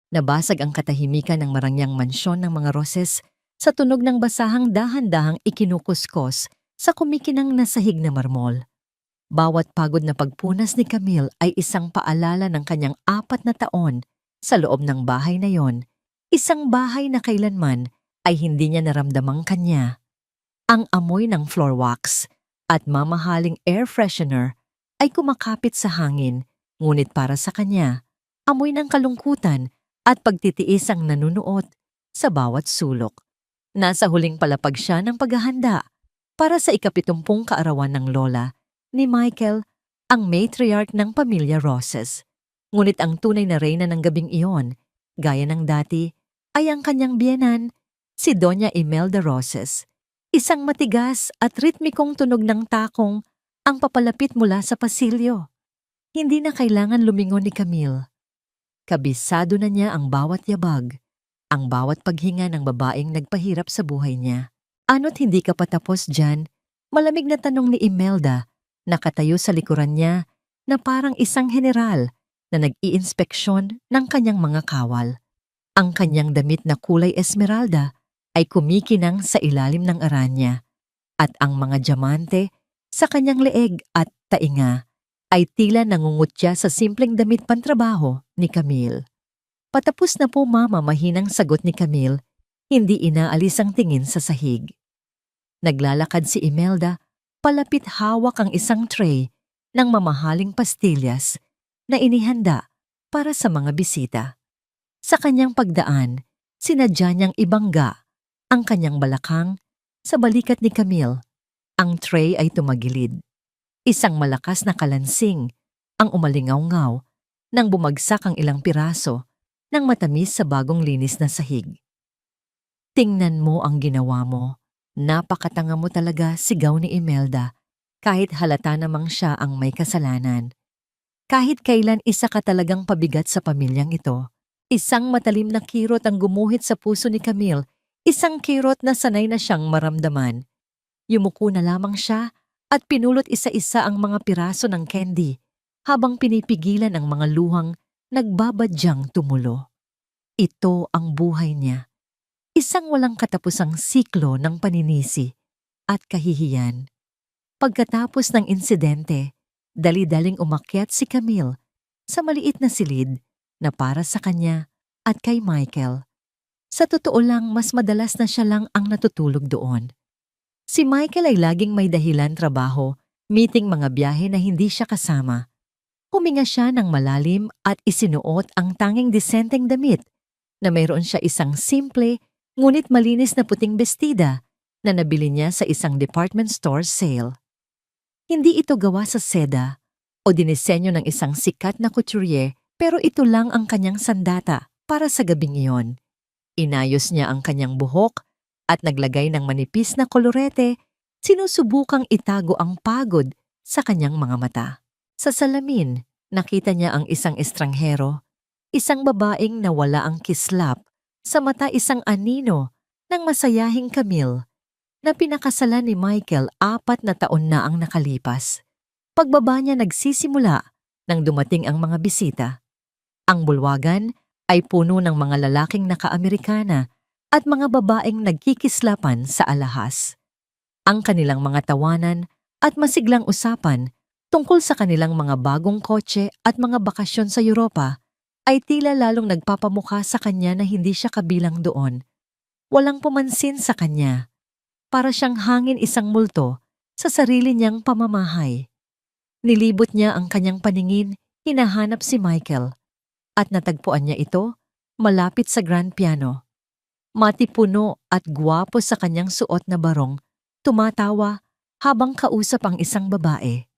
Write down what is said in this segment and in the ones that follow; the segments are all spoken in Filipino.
Nabasag ang katahimikan ng marangyang mansyon ng mga Roses sa tunog ng basahang dahan-dahang ikinukuskos sa kumikinang na sahig na marmol. Bawat pagod na pagpunas ni Camille ay isang paalala ng kanyang 4 na taon sa loob ng bahay na yon, isang bahay na kailanman ay hindi niya naramdamang kanya. Ang amoy ng floor wax at mamahaling air freshener ay kumakapit sa hangin, ngunit para sa kanya, amoy ng kalungkutan at pagtitiis ang nanunuot sa bawat sulok. Nasa huling palapag siya ng paghahanda para sa 70 kaarawan ng lola ni Michael, ang matriarch ng pamilya Roses. Ngunit ang tunay na reyna ng gabing iyon, gaya ng dati, ay ang kanyang biyenan, si Doña Imelda Roses. Isang matigas at ritmikong tunog ng takong ang papalapit mula sa pasilyo. Hindi na kailangan lumingon ni Camille. Kabisado na niya ang bawat yabag, ang bawat paghinga ng babaeng nagpahirap sa buhay niya. Ano't hindi ka patapos dyan? Malamig na tanong ni Imelda, nakatayo sa likuran niya na parang isang general na nag-iinspeksyon ng kanyang mga kawal. Ang kanyang damit na kulay esmeralda ay kumikinang sa ilalim ng aranya at ang mga diamante sa kanyang leeg at tainga ay tila nangungutya sa simpleng damit pantrabaho ni Camille. Patapos na po mama, mahinang sagot ni Camille, hindi inaalis ang tingin sa sahig. Naglalakad si Imelda, palapit hawak ang isang tray ng mamahaling pastillas na inihanda para sa mga bisita. Sa kanyang pagdaan, sinadya niyang ibangga ang kanyang balakang sa balikat ni Camille. Ang tray ay tumagilid. Isang malakas na kalansing ang umalingaw-ngaw nang bumagsak ang ilang piraso ng matamis sa bagong linis na sahig. Tingnan mo ang ginawa mo. Napakatanga mo talaga, sigaw ni Imelda, kahit halata namang siya ang may kasalanan. Kahit kailan isa ka talagang pabigat sa pamilyang ito. Isang matalim na kirot ang gumuhit sa puso ni Camille, isang kirot na sanay na siyang maramdaman. Yumuko na lamang siya at pinulot isa-isa ang mga piraso ng candy habang pinipigilan ang mga luhang nagbabadyang tumulo. Ito ang buhay niya. Isang walang katapusang siklo ng paninisi at kahihiyan. Pagkatapos ng insidente, dali-daling umakyat si Camille sa maliit na silid na para sa kanya at kay Michael. Sa totoo lang, mas madalas na siya lang ang natutulog doon. Si Michael ay laging may dahilan, trabaho, meeting, mga biyahe na hindi siya kasama. Huminga siya ng malalim at isinuot ang tanging disenteng damit na mayroon siya isang simple ngunit malinis na puting bestida na nabili niya sa isang department store sale. Hindi ito gawa sa seda o dinisenyo ng isang sikat na couturier, pero ito lang ang kanyang sandata para sa gabing iyon. Inayos niya ang kanyang buhok at naglagay ng manipis na kolorete, sinusubukang itago ang pagod sa kanyang mga mata. Sa salamin, nakita niya ang isang estranghero, isang babaeng nawala ang kislap sa mata, isang anino ng masayahing Camille na pinakasalan ni Michael 4 na taon na ang nakalipas. Pagbaba niya nagsisimula nang dumating ang mga bisita. Ang bulwagan ay puno ng mga lalaking naka-Amerikana at mga babaeng nagkikislapan sa alahas. Ang kanilang mga tawanan at masiglang usapan tungkol sa kanilang mga bagong kotse at mga bakasyon sa Europa ay tila lalong nagpapamukha sa kanya na hindi siya kabilang doon. Walang pumansin sa kanya. Para siyang hangin, isang multo sa sarili niyang pamamahay. Nilibot niya ang kanyang paningin, hinahanap si Michael, at natagpuan niya ito malapit sa grand piano. Matipuno at gwapo sa kanyang suot na barong, tumatawa habang kausap ang isang babae.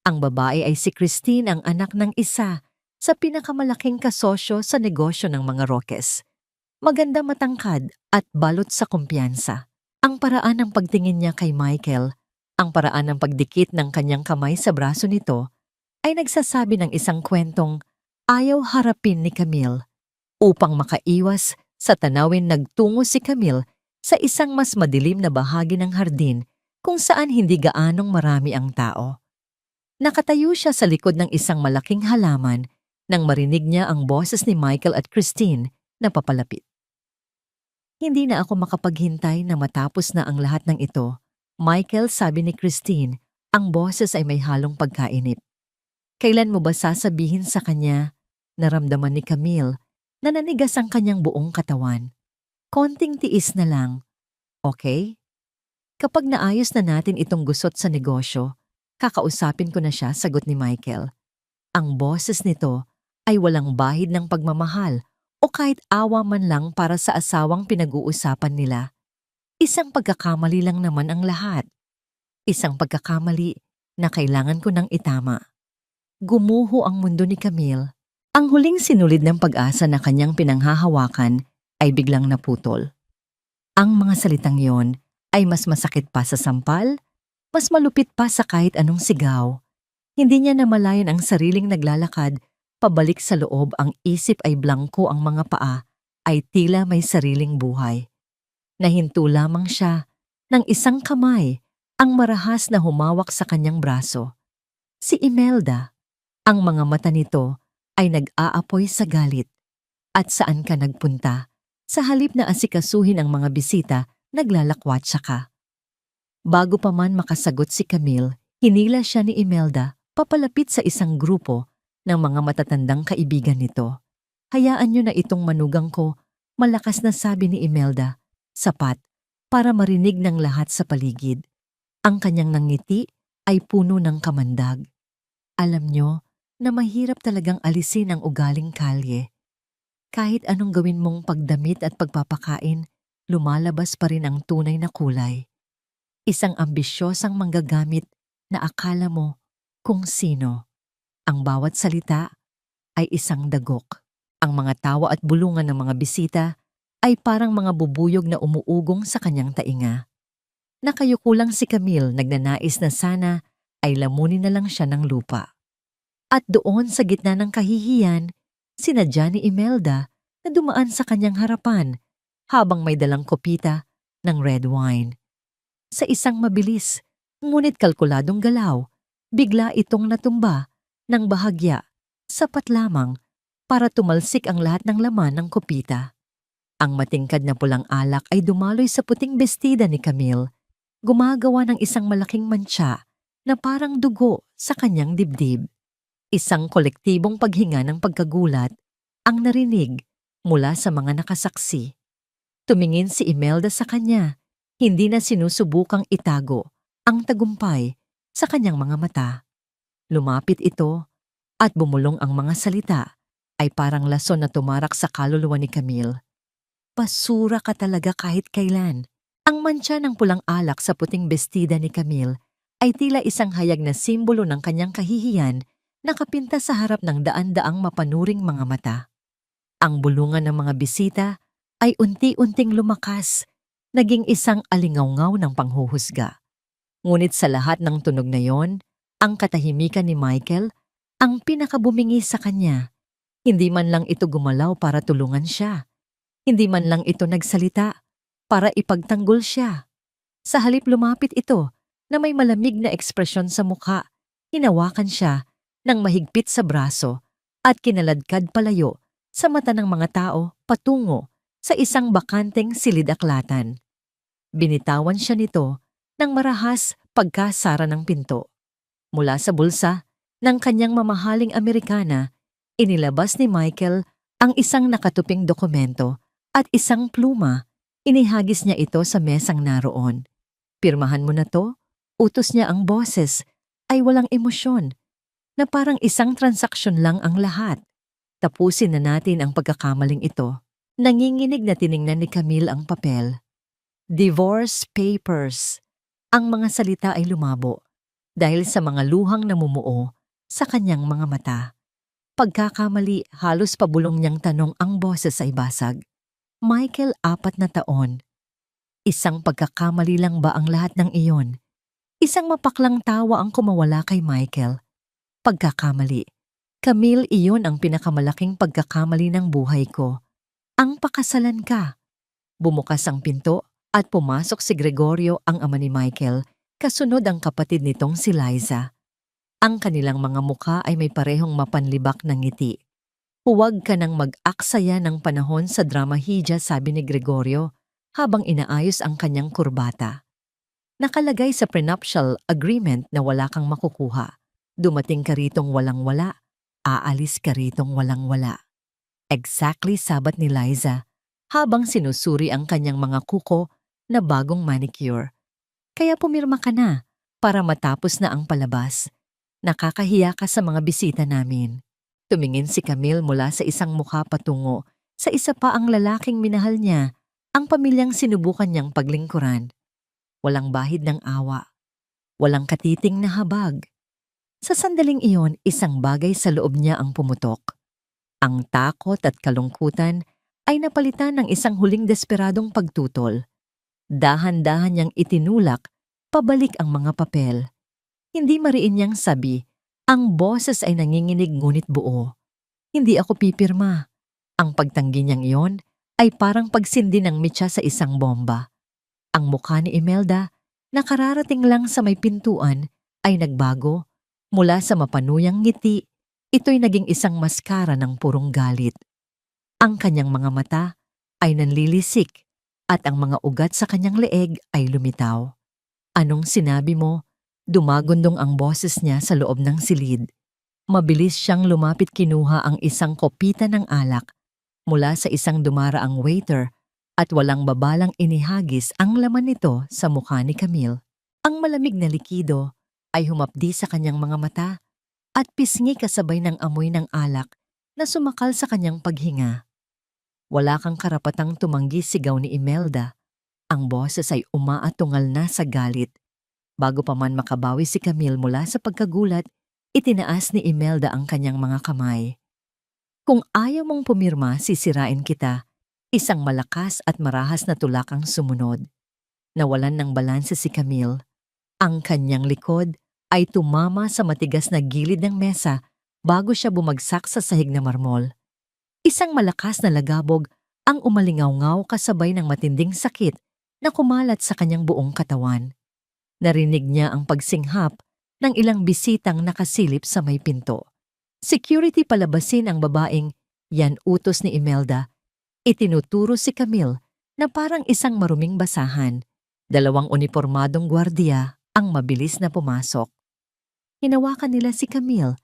Ang babae ay si Christine, ang anak ng isa sa pinakamalaking kasosyo sa negosyo ng mga Roques. Maganda, matangkad at balot sa kumpiyansa. Ang paraan ng pagtingin niya kay Michael, ang paraan ng pagdikit ng kanyang kamay sa braso nito, ay nagsasabi ng isang kwentong ayaw harapin ni Camille. Upang makaiwas sa tanawin, nagtungo si Camille sa isang mas madilim na bahagi ng hardin kung saan hindi gaanong marami ang tao. Nakatayo siya sa likod ng isang malaking halaman nang marinig niya ang boses ni Michael at Christine na papalapit. Hindi na ako makapaghintay na matapos na ang lahat ng ito. Michael, sabi ni Christine, ang boses ay may halong pagkainip. Kailan mo ba sasabihin sa kanya? Naramdaman ni Camille na nanigas ang kanyang buong katawan. Konting tiis na lang. Okay? Kapag naayos na natin itong gusot sa negosyo, kakausapin ko na siya, sagot ni Michael. Ang boses nito ay walang bahid ng pagmamahal o kahit awa man lang para sa asawang pinag-uusapan nila. Isang pagkakamali lang naman ang lahat. Isang pagkakamali na kailangan ko nang itama. Gumuho ang mundo ni Camille. Ang huling sinulid ng pag-asa na kanyang pinanghahawakan ay biglang naputol. Ang mga salitang yon ay mas masakit pa sa sampal, mas malupit pa sa kahit anong sigaw. Hindi niya namalayan ang sariling naglalakad, pabalik sa loob, ang isip ay blangko, ang mga paa ay tila may sariling buhay. Nahinto lamang siya ng isang kamay ang marahas na humawak sa kanyang braso. Si Imelda. Ang mga mata nito ay nag-aapoy sa galit. At saan ka nagpunta? Sa halip na asikasuhin ang mga bisita, naglalakwatsa ka. Bago pa man makasagot si Camille, hinila siya ni Imelda papalapit sa isang grupo ng mga matatandang kaibigan nito. Hayaan niyo na itong manugang ko, malakas na sabi ni Imelda, sapat para marinig ng lahat sa paligid. Ang kanyang nangiti ay puno ng kamandag. Alam niyo na mahirap talagang alisin ang ugaling kalye. Kahit anong gawin mong pagdamit at pagpapakain, lumalabas pa rin ang tunay na kulay. Isang ambisyosang manggagamit na akala mo kung sino. Ang bawat salita ay isang dagok. Ang mga tawa at bulungan ng mga bisita ay parang mga bubuyog na umuugong sa kanyang tainga. Nakayukulang si Camille, nagnanais na sana ay lamunin na lang siya ng lupa. At doon sa gitna ng kahihiyan, sinadya ni Imelda na dumaan sa kanyang harapan habang may dalang kopita ng red wine. Sa isang mabilis, ngunit kalkuladong galaw, bigla itong natumba ng bahagya, sapat lamang para tumalsik ang lahat ng laman ng kopita. Ang matingkad na pulang alak ay dumaloy sa puting bestida ni Camille, gumagawa ng isang malaking mantsa na parang dugo sa kanyang dibdib. Isang kolektibong paghinga ng pagkagulat ang narinig mula sa mga nakasaksi. Tumingin si Imelda sa kanya, hindi na sinusubukang itago ang tagumpay sa kanyang mga mata. Lumapit ito at bumulong, ang mga salita ay parang lason na tumarak sa kaluluwa ni Camille. Basura ka talaga kahit kailan. Ang mantsa ng pulang alak sa puting bestida ni Camille ay tila isang hayag na simbolo ng kanyang kahihiyan, nakapinta sa harap ng daan-daang mapanuring mga mata. Ang bulungan ng mga bisita ay unti-unting lumakas, naging isang alingawngaw ng panghuhusga. Ngunit sa lahat ng tunog na yon, ang katahimikan ni Michael ang pinakabumingi sa kanya. Hindi man lang ito gumalaw para tulungan siya. Hindi man lang ito nagsalita para ipagtanggol siya. Sa halip, lumapit ito na may malamig na ekspresyon sa mukha. Hinawakan siya ng mahigpit sa braso at kinaladkad palayo sa mata ng mga tao patungo sa isang bakanteng silid-aklatan. Binitawan siya nito ng marahas pagkasara ng pinto. Mula sa bulsa ng kanyang mamahaling Amerikana, inilabas ni Michael ang isang nakatuping dokumento at isang pluma. Inihagis niya ito sa mesang naroon. Pirmahan mo na to, utos niya. Ang boses ay walang emosyon, na parang isang transaksyon lang ang lahat. Tapusin na natin ang pagkakamaling ito. Nanginginig na tiningnan ni Camille ang papel. Divorce papers. Ang mga salita ay lumabo dahil sa mga luhang namumuo sa kanyang mga mata. Pagkakamali, halos pabulong niyang tanong, ang boses ay basag. Michael, 4 na taon. Isang pagkakamali lang ba ang lahat ng iyon? Isang mapaklang tawa ang kumawala kay Michael. Pagkakamali. Camille, iyon ang pinakamalaking pagkakamali ng buhay ko. Ang pakasalan ka. Bumukas ang pinto at pumasok si Gregorio, ang ama ni Michael, kasunod ang kapatid nitong si Liza. Ang kanilang mga mukha ay may parehong mapanlibak na ngiti. Huwag ka nang mag-aksaya ng panahon sa dramahidya, sabi ni Gregorio habang inaayos ang kanyang kurbata. Nakalagay sa prenuptial agreement na wala kang makukuha. Dumating ka ritong walang-wala, aalis ka ritong walang-wala. Exactly, sabat ni Liza habang sinusuri ang kanyang mga kuko na bagong manicure. Kaya pumirma ka na para matapos na ang palabas. Nakakahiya ka sa mga bisita namin. Tumingin si Camille mula sa isang mukha patungo sa isa pa ang lalaking minahal niya, ang pamilyang sinubukan niyang paglingkuran. Walang bahid ng awa. Walang katiting na habag. Sa sandaling iyon, isang bagay sa loob niya ang pumutok. Ang takot at kalungkutan ay napalitan ng isang huling desperadong pagtutol. Dahan-dahan niyang itinulak pabalik ang mga papel. Hindi mariin niyang sabi, ang boses ay nanginginig ngunit buo. Hindi ako pipirma. Ang pagtanggi niyang iyon ay parang pagsindi ng mitya sa isang bomba. Ang mukha ni Imelda, nakararating lang sa may pintuan, ay nagbago. Mula sa mapanuyang ngiti, ito'y naging isang maskara ng purong galit. Ang kanyang mga mata ay nanlilisik at ang mga ugat sa kanyang leeg ay lumitaw. Anong sinabi mo? Dumagundong ang boses niya sa loob ng silid. Mabilis siyang lumapit, kinuha ang isang kopita ng alak mula sa isang dumaraang waiter at walang babalang inihagis ang laman nito sa mukha ni Camille. Ang malamig na likido ay humapdi sa kanyang mga mata at pisngi kasabay ng amoy ng alak na sumakal sa kanyang paghinga. Wala kang karapatang tumanggi, sigaw ni Imelda. Ang boses ay umaatungal na sa galit. Bago pa man makabawi si Camille mula sa pagkagulat, itinaas ni Imelda ang kanyang mga kamay. Kung ayaw mong pumirma, sisirain kita. Isang malakas at marahas na tulak ang sumunod. Nawalan ng balanse si Camille. Ang kanyang likod ay tumama sa matigas na gilid ng mesa bago siya bumagsak sa sahig na marmol. Isang malakas na lagabog ang umalingaw-ngaw kasabay ng matinding sakit na kumalat sa kanyang buong katawan. Narinig niya ang pagsinghap ng ilang bisitang nakasilip sa may pinto. Security, palabasin ang babaeng, yan utos ni Imelda. Itinuturo si Camille na parang isang maruming basahan. 2 unipormadong gwardiya ang mabilis na pumasok. Hinawakan nila si Camille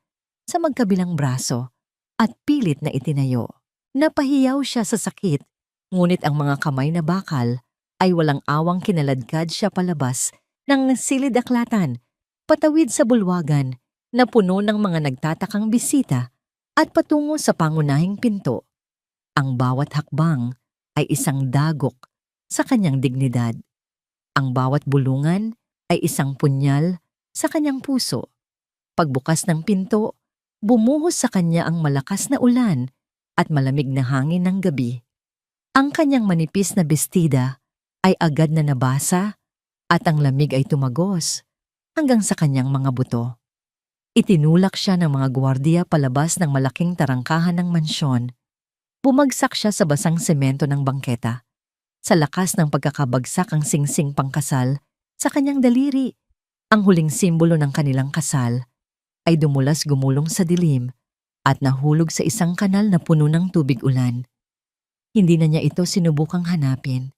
sa magkabilang braso at pilit na itinayo. Napahiyaw siya sa sakit, ngunit ang mga kamay na bakal ay walang awang kinaladkad siya palabas ng silid-aklatan, patawid sa bulwagan na puno ng mga nagtatakang bisita at patungo sa pangunahing pinto. Ang bawat hakbang ay isang dagok sa kanyang dignidad. Ang bawat bulungan ay isang punyal sa kanyang puso. Pagbukas ng pinto, bumuhos sa kanya ang malakas na ulan at malamig na hangin ng gabi. Ang kanyang manipis na bestida ay agad na nabasa at ang lamig ay tumagos hanggang sa kanyang mga buto. Itinulak siya ng mga gwardiya palabas ng malaking tarangkahan ng mansyon. Bumagsak siya sa basang semento ng bangketa. Sa lakas ng pagkakabagsak, ang singsing pangkasal sa kanyang daliri, ang huling simbolo ng kanilang kasal, ay dumulas gumulong sa dilim at nahulog sa isang kanal na puno ng tubig ulan. Hindi na niya ito sinubukang hanapin.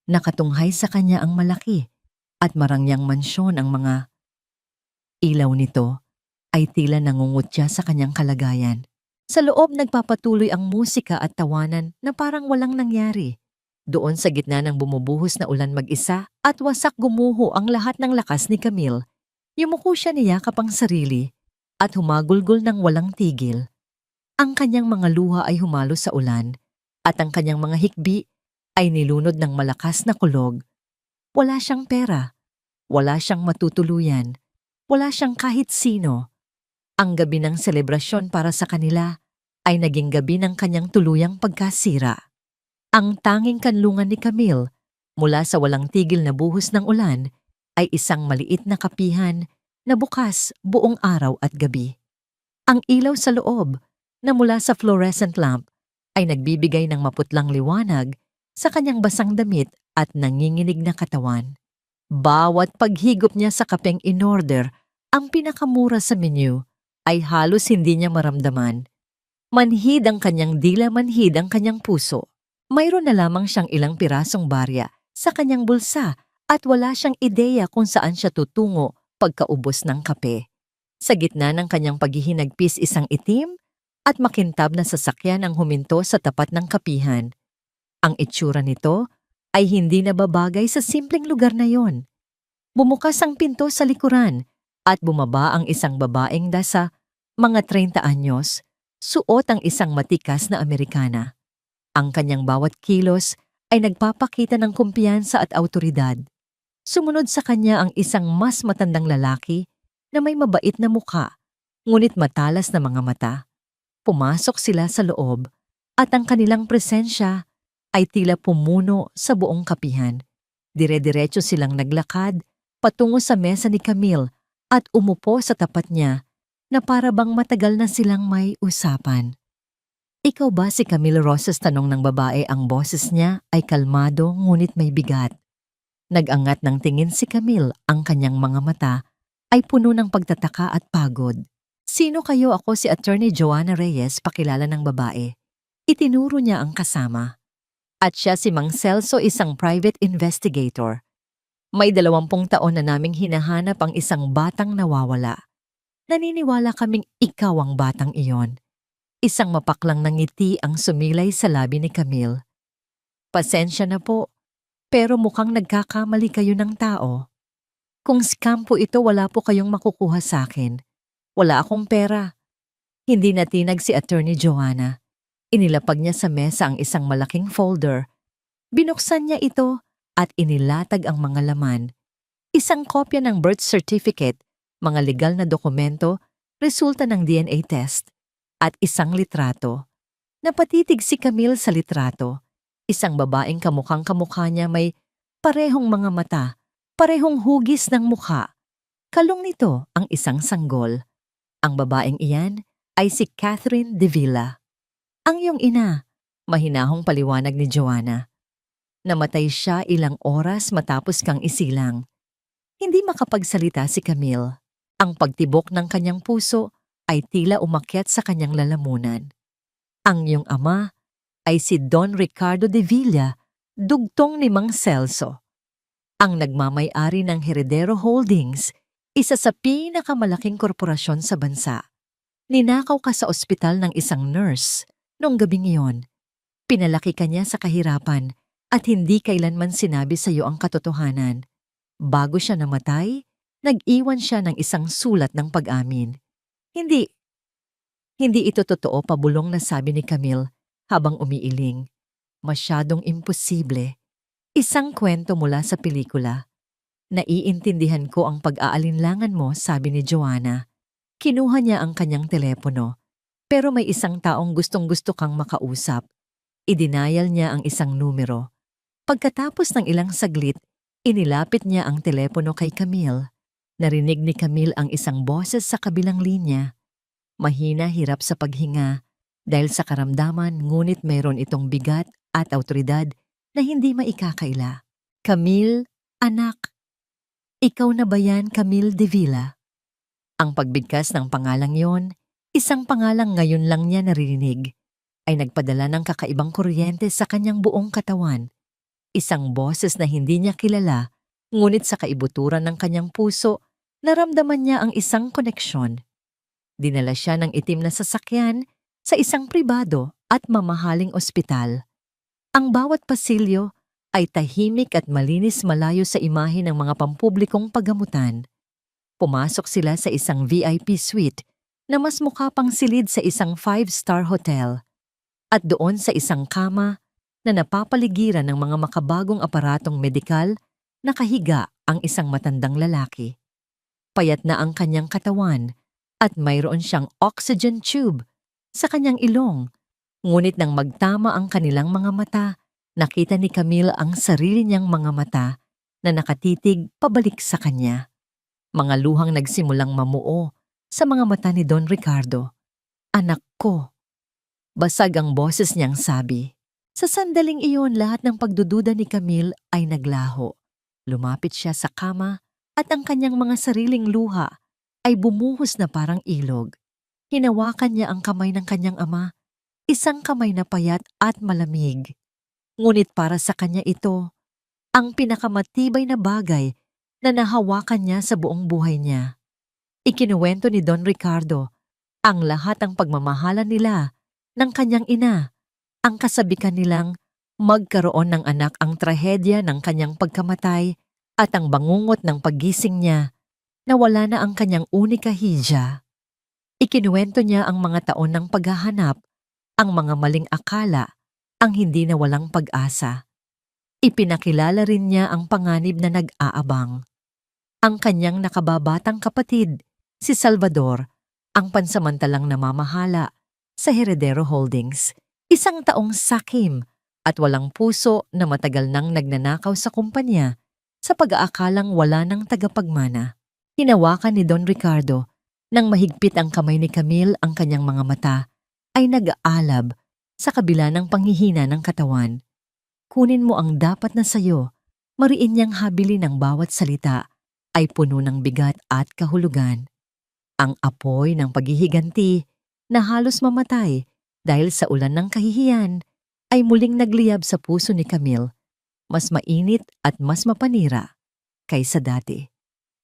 Nakatunghay sa kanya ang malaki at marangyang mansyon. Ang mga ilaw nito ay tila nangungutya sa kanyang kalagayan. Sa loob, nagpapatuloy ang musika at tawanan na parang walang nangyari. Doon sa gitna ng bumubuhos na ulan, mag-isa at wasak gumuho ang lahat ng lakas ni Camille. Yumuko siya, niyakap ang sarili at humagulgol ng walang tigil. Ang kanyang mga luha ay humalo sa ulan at ang kanyang mga hikbi ay nilunod ng malakas na kulog. Wala siyang pera, wala siyang matutuluyan, wala siyang kahit sino. Ang gabi ng selebrasyon para sa kanila ay naging gabi ng kanyang tuluyang pagkasira. Ang tanging kanlungan ni Camille mula sa walang tigil na buhos ng ulan ay isang maliit na kapihan na bukas buong araw at gabi. Ang ilaw sa loob na mula sa fluorescent lamp ay nagbibigay ng maputlang liwanag sa kanyang basang damit at nanginginig na katawan. Bawat paghigop niya sa kapeng in-order, ang pinakamura sa menu, ay halos hindi niya maramdaman. Manhid ang kanyang dila, manhid ang kanyang puso. Mayroon na lamang siyang ilang pirasong barya sa kanyang bulsa at wala siyang ideya kung saan siya tutungo pagkaubos ng kape. Sa gitna ng kanyang paghihinagpis, isang itim at makintab na sasakyan ang huminto sa tapat ng kapihan. Ang itsura nito ay hindi nababagay sa simpleng lugar na yon. Bumukas ang pinto sa likuran at bumaba ang isang babaeng dasa mga 30 anyos, suot ang isang matikas na Amerikana. Ang kanyang bawat kilos ay nagpapakita ng kumpiyansa at awtoridad. Sumunod sa kanya ang isang mas matandang lalaki na may mabait na mukha, ngunit matalas na mga mata. Pumasok sila sa loob at ang kanilang presensya ay tila pumuno sa buong kapihan. Dire-diretso silang naglakad patungo sa mesa ni Camille at umupo sa tapat niya na para bang matagal na silang may usapan. "Ikaw ba si Camille Roses?" tanong ng babae. Ang boses niya ay kalmado ngunit may bigat. Nag-angat ng tingin si Camille, ang kanyang mga mata ay puno ng pagtataka at pagod. "Sino kayo?" "Ako si Attorney Joanna Reyes," pakilala ng babae. Itinuro niya ang kasama. At siya si Mang Celso, isang private investigator. May 20 taon na naming hinahanap ang isang batang nawawala. Naniniwala kaming ikaw ang batang iyon. Isang mapaklang na ngiti ang sumilay sa labi ni Camille. "Pasensya na po, pero mukhang nagkakamali kayo ng tao. Kung scam po ito, wala po kayong makukuha sa akin. Wala akong pera." Hindi natinag si Attorney Joanna. Inilapag niya sa mesa ang isang malaking folder. Binuksan niya ito at inilatag ang mga laman. Isang kopya ng birth certificate, mga legal na dokumento, resulta ng DNA test, at isang litrato. Napatitig si Camille sa litrato. Isang babaeng kamukhang kamukha niya, may parehong mga mata, parehong hugis ng mukha. Kalong nito ang isang sanggol. Ang babaeng iyan ay si Catherine De Villa. "Ang iyong ina," mahinahong paliwanag ni Joanna. "Namatay siya ilang oras matapos kang isilang." Hindi makapagsalita si Camille. Ang pagtibok ng kanyang puso ay tila umakyat sa kanyang lalamunan. "Ang iyong ama ay si Don Ricardo De Villa, dugtong ni Mang Celso, ang nagmamay-ari ng Heredero Holdings, isa sa pinakamalaking korporasyon sa bansa. Ninakaw ka sa ospital ng isang nurse noong gabing iyon. Pinalaki ka niya sa kahirapan at hindi kailanman sinabi sa iyo ang katotohanan. Bago siya namatay, nag-iwan siya ng isang sulat ng pag-amin." Hindi ito totoo," pabulong na sabi ni Camille habang umiiling. "Masyadong imposible. Isang kwento mula sa pelikula." "Naiintindihan ko ang pag-aalinlangan mo," sabi ni Joanna. Kinuha niya ang kanyang telepono. "Pero may isang taong gustong-gusto kang makausap." Idinayal niya ang isang numero. Pagkatapos ng ilang saglit, inilapit niya ang telepono kay Camille. Narinig ni Camille ang isang boses sa kabilang linya. Mahina, hirap sa paghinga dahil sa karamdaman, ngunit mayroon itong bigat at awtoridad na hindi maikakaila. "Camille, anak. Ikaw na ba yan, Camille De Villa?" Ang pagbigkas ng pangalang yon, isang pangalang ngayon lang niya naririnig, ay nagpadala ng kakaibang kuryente sa kanyang buong katawan. Isang boses na hindi niya kilala, ngunit sa kaibuturan ng kanyang puso, naramdaman niya ang isang koneksyon. Dinala siya ng itim na sasakyan sa isang pribado at mamahaling ospital. Ang bawat pasilyo ay tahimik at malinis, malayo sa imahe ng mga pampublikong paggamutan. Pumasok sila sa isang VIP suite na mas mukha pang silid sa isang 5-star hotel. At doon sa isang kama na napapaligiran ng mga makabagong aparatong medikal, nakahiga ang isang matandang lalaki. Payat na ang kanyang katawan at mayroon siyang oxygen tube sa kanyang ilong. Ngunit nang magtama ang kanilang mga mata, nakita ni Camille ang sarili niyang mga mata na nakatitig pabalik sa kanya. Mga luhang nagsimulang mamuo sa mga mata ni Don Ricardo. "Anak ko." Basag ang boses niyang sabi. Sa sandaling iyon, lahat ng pagdududa ni Camille ay naglaho. Lumapit siya sa kama at ang kanyang mga sariling luha ay bumuhos na parang ilog. Hinawakan niya ang kamay ng kanyang ama isang kamay na payat at malamig. Ngunit para sa kanya ito, ang pinakamatibay na bagay na nahawakan niya sa buong buhay niya. Ikinuwento ni Don Ricardo ang lahat ng pagmamahalan nila ng kanyang ina, ang kasabikan nilang magkaroon ng anak ang trahedya ng kanyang pagkamatay at ang bangungot ng paggising niya na wala na ang kanyang unika hija. Ikinuwento niya ang mga taon ng paghahanap, ang mga maling akala, ang hindi na walang pag-asa. Ipinakilala rin niya ang panganib na nag-aabang. Ang kanyang nakababatang kapatid, si Salvador, ang pansamantalang namamahala sa Heredero Holdings, isang taong sakim at walang puso na matagal nang nagnanakaw sa kumpanya sa pag-aakalang wala ng tagapagmana. Hinawakan ni Don Ricardo nang mahigpit ang kamay ni Camille, ang kanyang mga mata ay nag-aalab sa kabila ng panghihina ng katawan. Kunin mo ang dapat na sayo, mariin niyang habili ng bawat salita ay puno ng bigat at kahulugan. Ang apoy ng paghihiganti na halos mamatay dahil sa ulan ng kahihiyan ay muling nagliyab sa puso ni Camille, mas mainit at mas mapanira kaysa dati.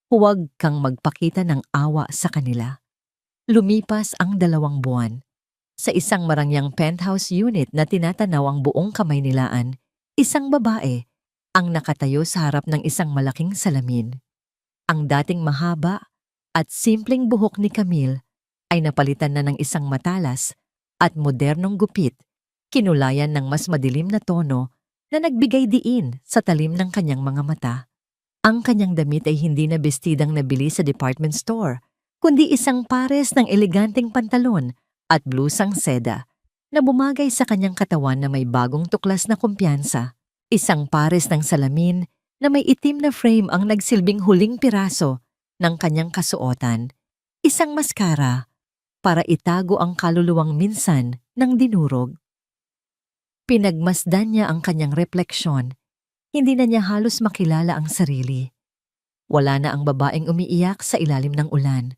Huwag kang magpakita ng awa sa kanila. Lumipas ang 2 buwan. Sa isang marangyang penthouse unit na tinatanaw ang buong Kamaynilaan, isang babae ang nakatayo sa harap ng isang malaking salamin. Ang dating mahaba at simpleng buhok ni Camille ay napalitan na ng isang matalas at modernong gupit, kinulayan ng mas madilim na tono na nagbigay diin sa talim ng kanyang mga mata. Ang kanyang damit ay hindi na bestidang nabili sa department store, kundi isang pares ng eleganteng pantalon at blusang seda na bumagay sa kanyang katawan na may bagong tuklas na kumpiyansa. Isang pares ng salamin na may itim na frame ang nagsilbing huling piraso ng kanyang kasuotan. Isang maskara para itago ang kaluluwang minsan ng dinurog. Pinagmasdan niya ang kanyang refleksyon. Hindi na niya halos makilala ang sarili. Wala na ang babaeng umiiyak sa ilalim ng ulan.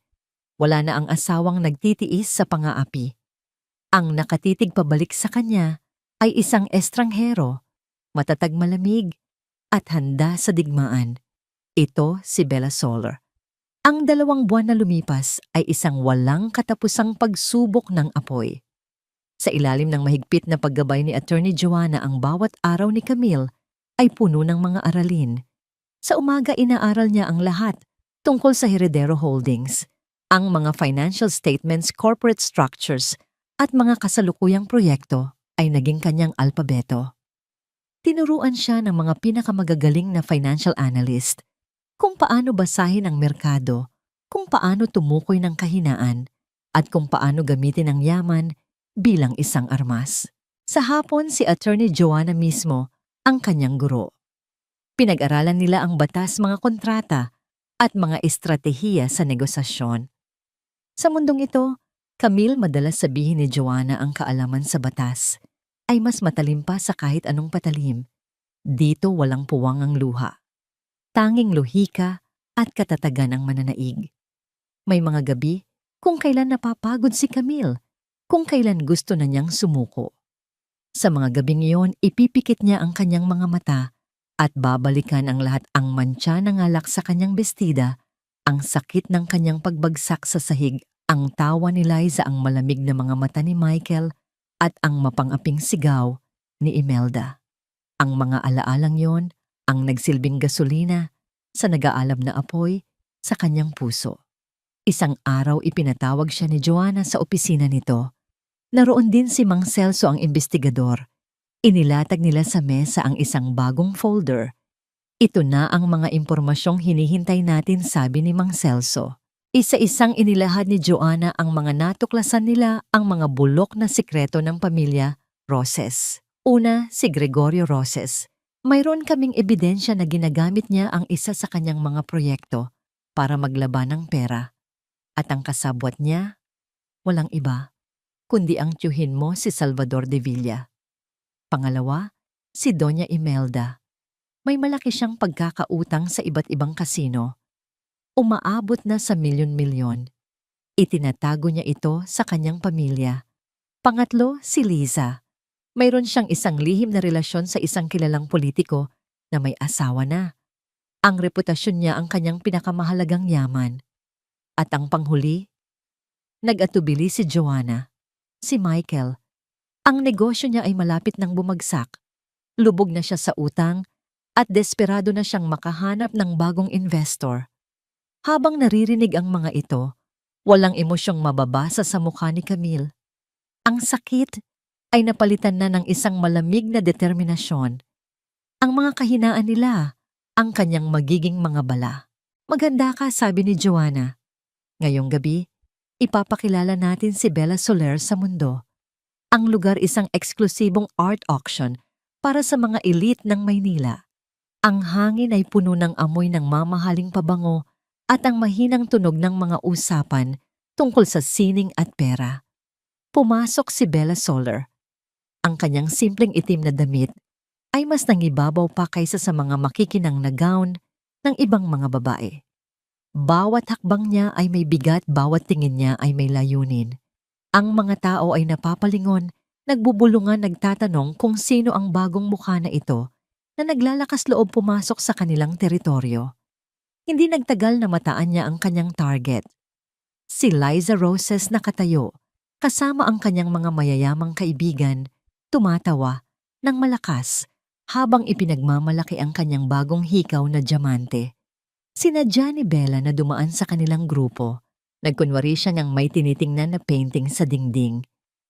Wala na ang asawang nagtitiis sa pangaapi. Ang nakatitig pabalik sa kanya ay isang estranghero, matatag malamig at handa sa digmaan. Ito si Bella Solar. Ang 2 buwan na lumipas ay isang walang katapusang pagsubok ng apoy. Sa ilalim ng mahigpit na paggabay ni Attorney Joanna, ang bawat araw ni Camille ay puno ng mga aralin. Sa umaga inaaral niya ang lahat tungkol sa Heredero Holdings, ang mga financial statements, corporate structures at mga kasalukuyang proyekto ay naging kanyang alpabeto. Tinuruan siya ng mga pinakamagagaling na financial analyst kung paano basahin ang merkado, kung paano tumukoy ng kahinaan, at kung paano gamitin ang yaman bilang isang armas. Sa hapon, si Attorney Joanna mismo ang kanyang guro. Pinag-aralan nila ang batas, mga kontrata, at mga estratehiya sa negosasyon. Sa mundong ito, Camille, madalas sabihin ni Joanna, ang kaalaman sa batas ay mas matalim pa sa kahit anong patalim. Dito walang puwang ang luha. Tanging lohika at katatagan ang mananaig. May mga gabi kung kailan napapagod si Camille, kung kailan gusto na niyang sumuko. Sa mga gabing iyon, ipipikit niya ang kanyang mga mata at babalikan ang lahat, ang mantsa ng alak sa kanyang bestida, ang sakit ng kanyang pagbagsak sa sahig, ang tawa ni Liza, ang malamig na mga mata ni Michael, at ang mapangaping sigaw ni Imelda. Ang mga alaalang yon ang nagsilbing gasolina sa nag-aalab na apoy sa kanyang puso. Isang araw ipinatawag siya ni Joanna sa opisina nito. Naroon din si Mang Celso, ang investigador. Inilatag nila sa mesa ang isang bagong folder. Ito na ang mga impormasyong hinihintay natin, sabi ni Mang Celso. Isa-isang inilahad ni Joanna ang mga natuklasan nila, ang mga bulok na sikreto ng pamilya Roses. Una, si Gregorio Roses. Mayroon kaming ebidensya na ginagamit niya ang isa sa kanyang mga proyekto para maglaban ng pera. At ang kasabwat niya, walang iba kundi ang tiyuhin mo, si Salvador de Villa. Pangalawa, si Doña Imelda. May malaki siyang pagkakautang sa iba't ibang kasino. Umaabot na sa milyon-milyon. Itinatago niya ito sa kanyang pamilya Pangatlo, si Liza. Mayroon siyang isang lihim na relasyon sa isang kilalang politiko na may asawa na. Ang reputasyon niya ang kanyang pinakamahalagang yaman. At ang panghuli, nag-atubili si Joanna. Si Michael. Ang negosyo niya ay malapit nang bumagsak. Lubog na siya sa utang at desperado na siyang makahanap ng bagong investor. Habang naririnig ang mga ito, walang emosyong mababasa sa mukha ni Camille. Ang sakit ay napalitan na ng isang malamig na determinasyon. Ang mga kahinaan nila, ang kanyang magiging mga bala. Maganda ka, sabi ni Joanna. Ngayong gabi, ipapakilala natin si Bella Soler sa mundo. Ang lugar isang eksklusibong art auction para sa mga elite ng Maynila. Ang hangin ay puno ng amoy ng mamahaling pabango at ang mahinang tunog ng mga usapan tungkol sa sining at pera. Pumasok si Bella Soler. Ang kanyang simpleng itim na damit ay mas nangibabaw pa kaysa sa mga makikinang na gown ng ibang mga babae. Bawat hakbang niya ay may bigat, bawat tingin niya ay may layunin. Ang mga tao ay napapalingon, nagbubulungan, nagtatanong kung sino ang bagong mukha na ito na naglalakas loob pumasok sa kanilang teritoryo. Hindi nagtagal na mataan niya ang kanyang target. Si Liza Roses nakatayo, kasama ang kanyang mga mayayamang kaibigan, tumatawa ng malakas habang ipinagmamalaki ang kanyang bagong hikaw na diamante. Sinadya ni Bella na dumaan sa kanilang grupo. Nagkunwari siya ngang may tinitingnan na painting sa dingding.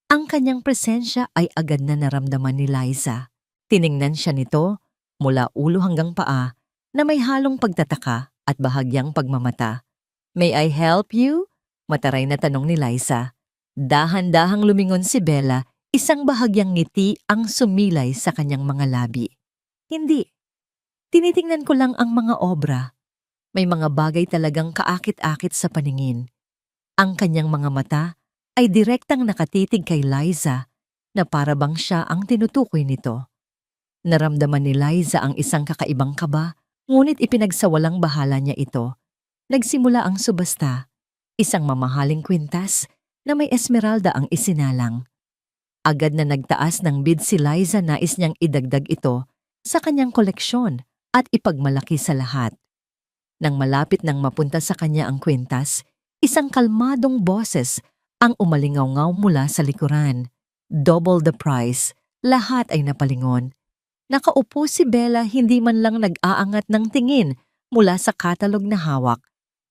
Ang kanyang presensya ay agad na naramdaman ni Liza. Tiningnan siya nito mula ulo hanggang paa na may halong pagtataka at bahagyang pagmamata. "May I help you?" Mataray na tanong ni Liza. Dahan-dahang lumingon si Bella, isang bahagyang ngiti ang sumilay sa kanyang mga labi. "Hindi. Tinitingnan ko lang ang mga obra." May mga bagay talagang kaakit-akit sa paningin. Ang kanyang mga mata ay direktang nakatitig kay Liza na para bang siya ang tinutukoy nito. Naramdaman ni Liza ang isang kakaibang kaba, ngunit ipinagsawalang bahala niya ito. Nagsimula ang subasta, isang mamahaling kwintas na may esmeralda ang isinalang. Agad na nagtaas ng bid si Liza, nais niyang idagdag ito sa kanyang koleksyon at ipagmalaki sa lahat. Nang malapit nang mapunta sa kanya ang kwintas, isang kalmadong boses ang umalingaw-ngaw mula sa likuran. "Double the price." Lahat ay napalingon. Nakaupo si Bella, hindi man lang nag-aangat ng tingin mula sa katalog na hawak.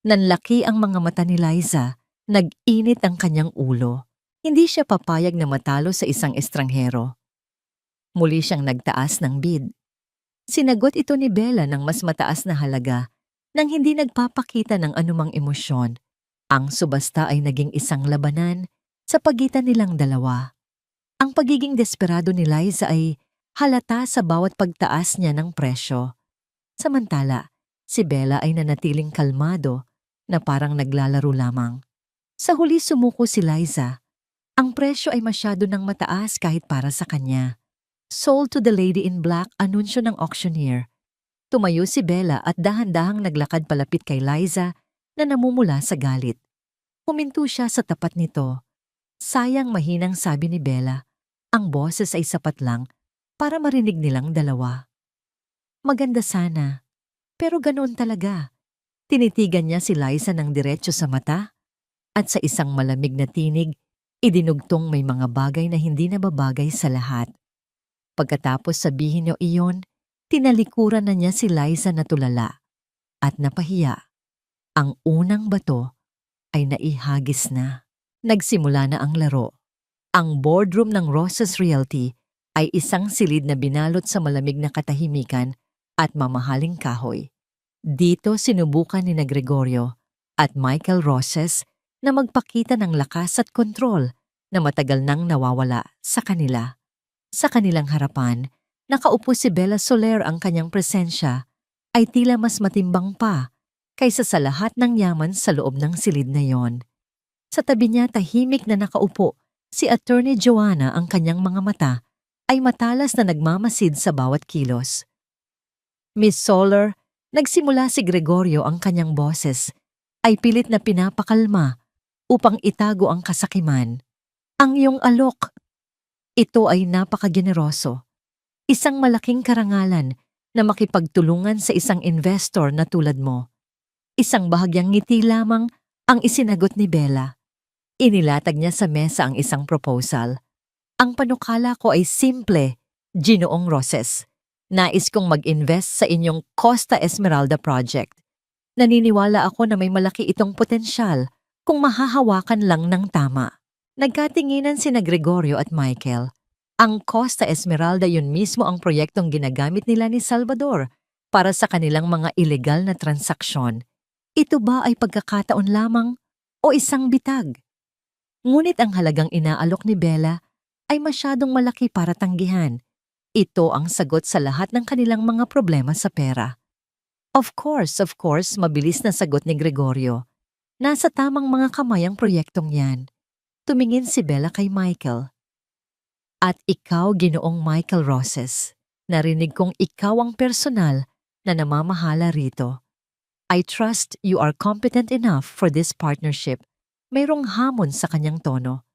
Nanlaki ang mga mata ni Liza. Nag-init ang kanyang ulo. Hindi siya papayag na matalo sa isang estranghero. Muli siyang nagtaas ng bid. Sinagot ito ni Bella ng mas mataas na halaga nang hindi nagpapakita ng anumang emosyon. Ang subasta ay naging isang labanan sa pagitan nilang dalawa. Ang pagiging desperado ni Liza ay halata sa bawat pagtaas niya ng presyo. Samantala, si Bella ay nanatiling kalmado na parang naglalaro lamang. Sa huli sumuko si Liza. Ang presyo ay masyado nang mataas kahit para sa kanya. "Sold to the lady in black," anunsyo ng auctioneer. Tumayo si Bella at dahan-dahang naglakad palapit kay Liza na namumula sa galit. Huminto siya sa tapat nito. "Sayang," mahinang sabi ni Bella. Ang boses ay sapat lang para marinig nilang dalawa. "Maganda sana, pero ganoon talaga." Tinitigan niya si Liza ng diretso sa mata at sa isang malamig na tinig, idinugtong may mga bagay na hindi nababagay sa lahat. Pagkatapos sabihin niyo iyon, tinalikuran na niya si Liza na tulala at napahiya. Ang unang bato ay naihagis na. Nagsimula na ang laro. Ang boardroom ng Roses Realty ay isang silid na binalot sa malamig na katahimikan at mamahaling kahoy. Dito sinubukan ni Gregorio at Michael Roses na magpakita ng lakas at kontrol na matagal nang nawawala sa kanila. Sa kanilang harapan, nakaupo si Bella Soler. Ang kanyang presensya ay tila mas matimbang pa kaysa sa lahat ng yaman sa loob ng silid na yon. Sa tabi niya tahimik na nakaupo si Attorney Joanna. Ang kanyang mga mata ay matalas na nagmamasid sa bawat kilos. "Miss Soler," nagsimula si Gregorio, ang kanyang boses ay pilit na pinapakalma upang itago ang kasakiman. Ang iyong alok, ito ay napakageneroso. Isang malaking karangalan na makipagtulungan sa isang investor na tulad mo. Isang bahagyang ngiti lamang ang isinagot ni Bella. Inilatag niya sa mesa ang isang proposal. Ang panukala ko ay simple, Ginoong Roses. Nais kong mag-invest sa inyong Costa Esmeralda project. Naniniwala ako na may malaki itong potensyal kung mahahawakan lang ng tama. Nagkatinginan sina Gregorio at Michael. Ang Costa Esmeralda yun mismo ang proyektong ginagamit nila ni Salvador para sa kanilang mga ilegal na transaksyon. Ito ba ay pagkakataon lamang o isang bitag? Ngunit ang halagang inaalok ni Bella ay masyadong malaki para tanggihan. Ito ang sagot sa lahat ng kanilang mga problema sa pera. Of course, mabilis na sagot ni Gregorio. Nasa tamang mga kamay ang proyektong yan. Tumingin si Bella kay Michael. At ikaw, Ginoong Michael Roses, narinig kong ikaw ang personal na namamahala rito. I trust you are competent enough for this partnership. Mayroong hamon sa kanyang tono.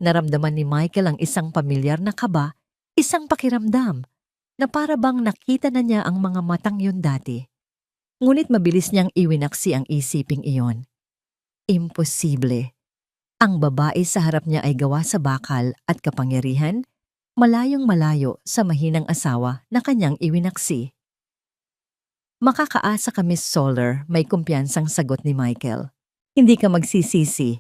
Naramdaman ni Michael ang isang pamilyar na kaba, isang pakiramdam, na para bang nakita na niya ang mga matang yun dati. Ngunit mabilis niyang iwinaksi ang isiping iyon. Imposible. Ang babae sa harap niya ay gawa sa bakal at kapangyarihan, malayong malayo sa mahinang asawa na kanyang iwinaksi. Makakaasa ka, Miss Solar, may kumpiyansang sagot ni Michael. Hindi ka magsisisi.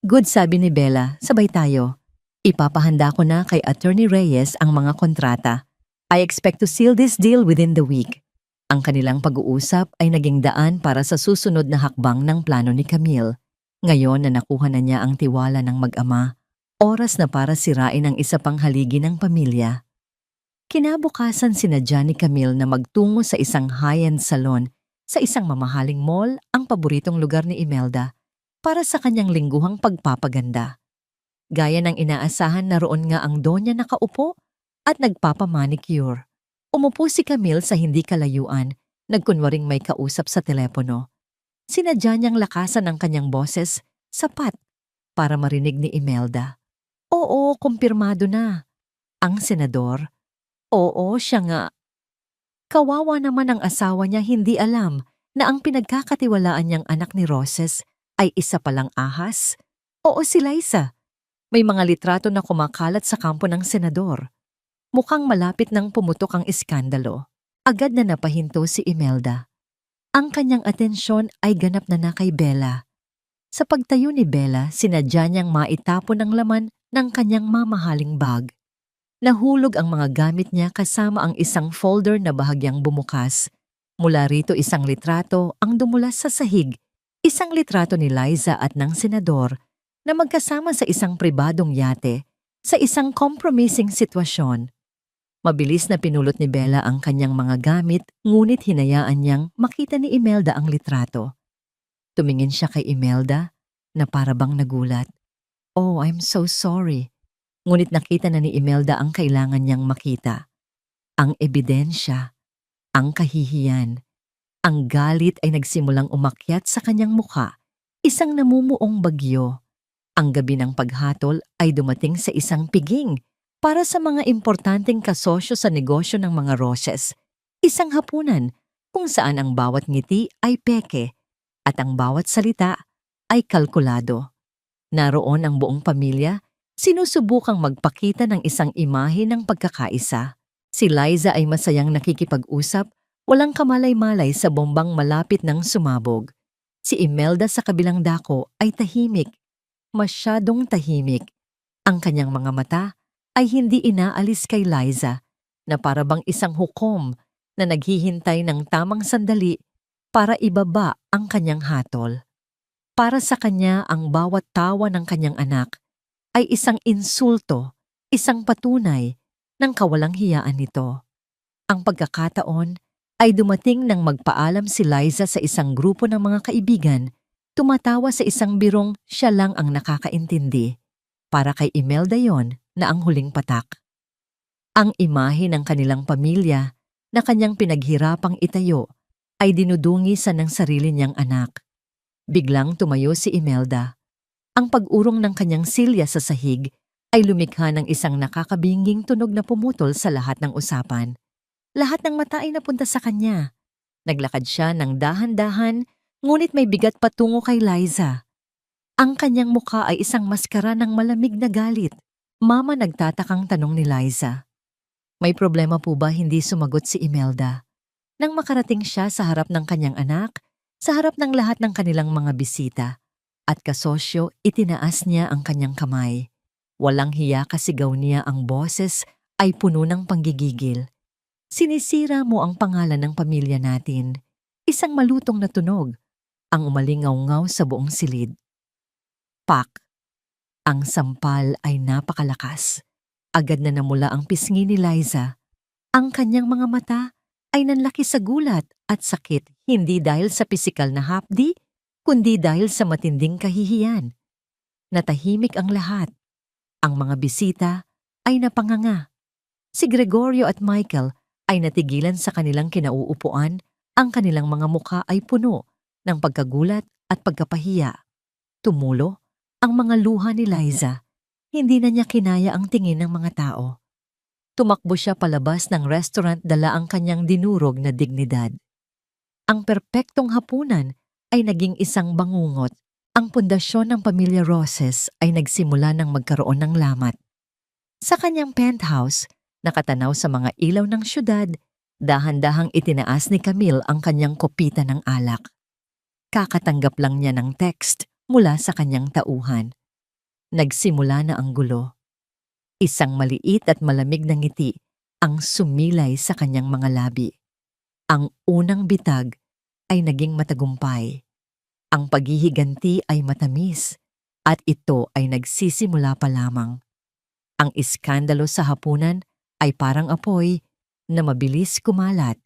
Good, sabi ni Bella, sabay tayo. Ipapahanda ko na kay Attorney Reyes ang mga kontrata. I expect to seal this deal within the week. Ang kanilang pag-uusap ay naging daan para sa susunod na hakbang ng plano ni Camille. Ngayon na nakuha na niya ang tiwala ng mag-ama, oras na para sirain ang isa pang haligi ng pamilya. Kinabukasan sinadya ni Camille na magtungo sa isang high-end salon sa isang mamahaling mall, ang paboritong lugar ni Imelda, para sa kanyang lingguhang pagpapaganda. Gaya ng inaasahan, naroon nga ang donya nakaupo at nagpapamanicure. Umupo si Camille sa hindi kalayuan, nagkunwaring may kausap sa telepono. Sinadya niyang lakasan ang kanyang boses, sapat, para marinig ni Imelda. Oo, kumpirmado na. Ang senador? Oo, siya nga. Kawawa naman ang asawa niya, hindi alam na ang pinagkakatiwalaan niyang anak ni Roses ay isa palang ahas. Oo, si Liza. May mga litrato na kumakalat sa kampo ng senador. Mukhang malapit nang pumutok ang iskandalo. Agad na napahinto si Imelda. Ang kanyang atensyon ay ganap na kay Bella. Sa pagtayo ni Bella, sinadya niyang maitapon ang laman ng kanyang mamahaling bag. Nahulog ang mga gamit niya kasama ang isang folder na bahagyang bumukas. Mula rito isang litrato ang dumulas sa sahig, isang litrato ni Liza at ng senador na magkasama sa isang pribadong yate sa isang compromising sitwasyon. Mabilis na pinulot ni Bella ang kanyang mga gamit, ngunit hinayaan niyang makita ni Imelda ang litrato. Tumingin siya kay Imelda na para bang nagulat. Oh, I'm so sorry. Ngunit nakita na ni Imelda ang kailangan niyang makita. Ang ebidensya, ang kahihiyan, ang galit ay nagsimulang umakyat sa kanyang mukha, isang namumuong bagyo. Ang gabi ng paghatol ay dumating sa isang piging para sa mga importanteng kasosyo sa negosyo ng mga Roses. Isang hapunan kung saan ang bawat ngiti ay peke at ang bawat salita ay kalkulado. Naroon ang buong pamilya, sinusubukang magpakita ng isang imahe ng pagkakaisa. Si Liza ay masayang nakikipag-usap, walang kamalay-malay sa bombang malapit ng sumabog. Si Imelda sa kabilang dako ay tahimik, masyadong tahimik. Ang kanyang mga mata ay hindi inaalis kay Liza, na para bang isang hukom na naghihintay ng tamang sandali para ibaba ang kanyang hatol. Para sa kanya, ang bawat tawa ng kanyang anak ay isang insulto, isang patunay ng kawalang hiyaan nito. Ang pagkakataon ay dumating nang magpaalam si Liza sa isang grupo ng mga kaibigan, tumatawa sa isang birong siya lang ang nakakaintindi. Para kay Imelda yon na ang huling patak. Ang imahe ng kanilang pamilya na kanyang pinaghirapang itayo ay dinudungisan ng sarili niyang anak. Biglang tumayo si Imelda. Ang pag-urong ng kanyang silya sa sahig ay lumikha ng isang nakakabinging tunog na pumutol sa lahat ng usapan. Lahat ng mata ay napunta sa kanya. Naglakad siya ng dahan-dahan, ngunit may bigat patungo kay Liza. Ang kanyang mukha ay isang maskara ng malamig na galit. Mama, nagtatakang tanong ni Liza. May problema po ba? Hindi sumagot si Imelda. Nang makarating siya sa harap ng kanyang anak, sa harap ng lahat ng kanilang mga bisita, at kasosyo, itinaas niya ang kanyang kamay. Walang hiya, kasigaw niya, ang boses ay puno ng panggigigil. Sinisira mo ang pangalan ng pamilya natin. Isang malutong na tunog, ang umalingaw-ngaw sa buong silid. Pak! Ang sampal ay napakalakas. Agad na namula ang pisngi ni Liza. Ang kanyang mga mata ay nanlaki sa gulat at sakit, hindi dahil sa pisikal na hapdi, kundi dahil sa matinding kahihiyan. Natahimik ang lahat. Ang mga bisita ay napanganga. Si Gregorio at Michael ay natigilan sa kanilang kinauupuan, ang kanilang mga mukha ay puno ng pagkagulat at pagkapahiya. Tumulo ang mga luha ni Liza. Hindi na niya kinaya ang tingin ng mga tao. Tumakbo siya palabas ng restaurant, dala ang kanyang dinurog na dignidad. Ang perpektong hapunan ay naging isang bangungot. Ang pundasyon ng pamilya Roses ay nagsimula ng magkaroon ng lamat. Sa kanyang penthouse, nakatanaw sa mga ilaw ng syudad, dahan-dahang itinaas ni Camille ang kanyang kopita ng alak. Kakatanggap lang niya ng text mula sa kanyang tauhan. Nagsimula na ang gulo. Isang maliit at malamig na ngiti ang sumilay sa kanyang mga labi. Ang unang bitag ay naging matagumpay. Ang paghihiganti ay matamis at ito ay nagsisimula pa lamang. Ang iskandalo sa hapunan ay parang apoy na mabilis kumalat.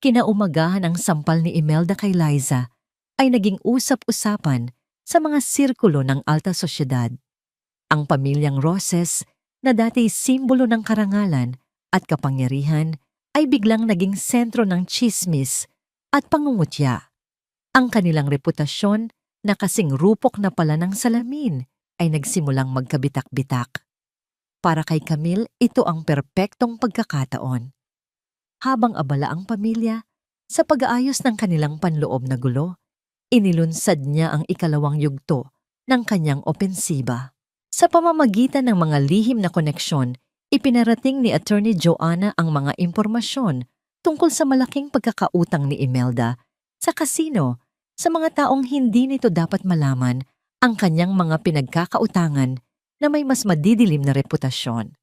Kinaumagahan, ang sampal ni Imelda kay Liza ay naging usap-usapan sa mga sirkulo ng alta sosyedad. Ang pamilyang Roses, na dati simbolo ng karangalan at kapangyarihan, ay biglang naging sentro ng tsismis at pangungutya. Ang kanilang reputasyon na kasing rupok na pala ng salamin ay nagsimulang magkabitak-bitak. Para kay Camille, ito ang perpektong pagkakataon. Habang abala ang pamilya sa pag-aayos ng kanilang panloob na gulo, inilunsad niya ang ikalawang yugto ng kanyang opensiba. Sa pamamagitan ng mga lihim na koneksyon, ipinarating ni Attorney Joanna ang mga impormasyon tungkol sa malaking pagkakautang ni Imelda sa kasino sa mga taong hindi nito dapat malaman ang kanyang mga pinagkakautangan na may mas madidilim na reputasyon.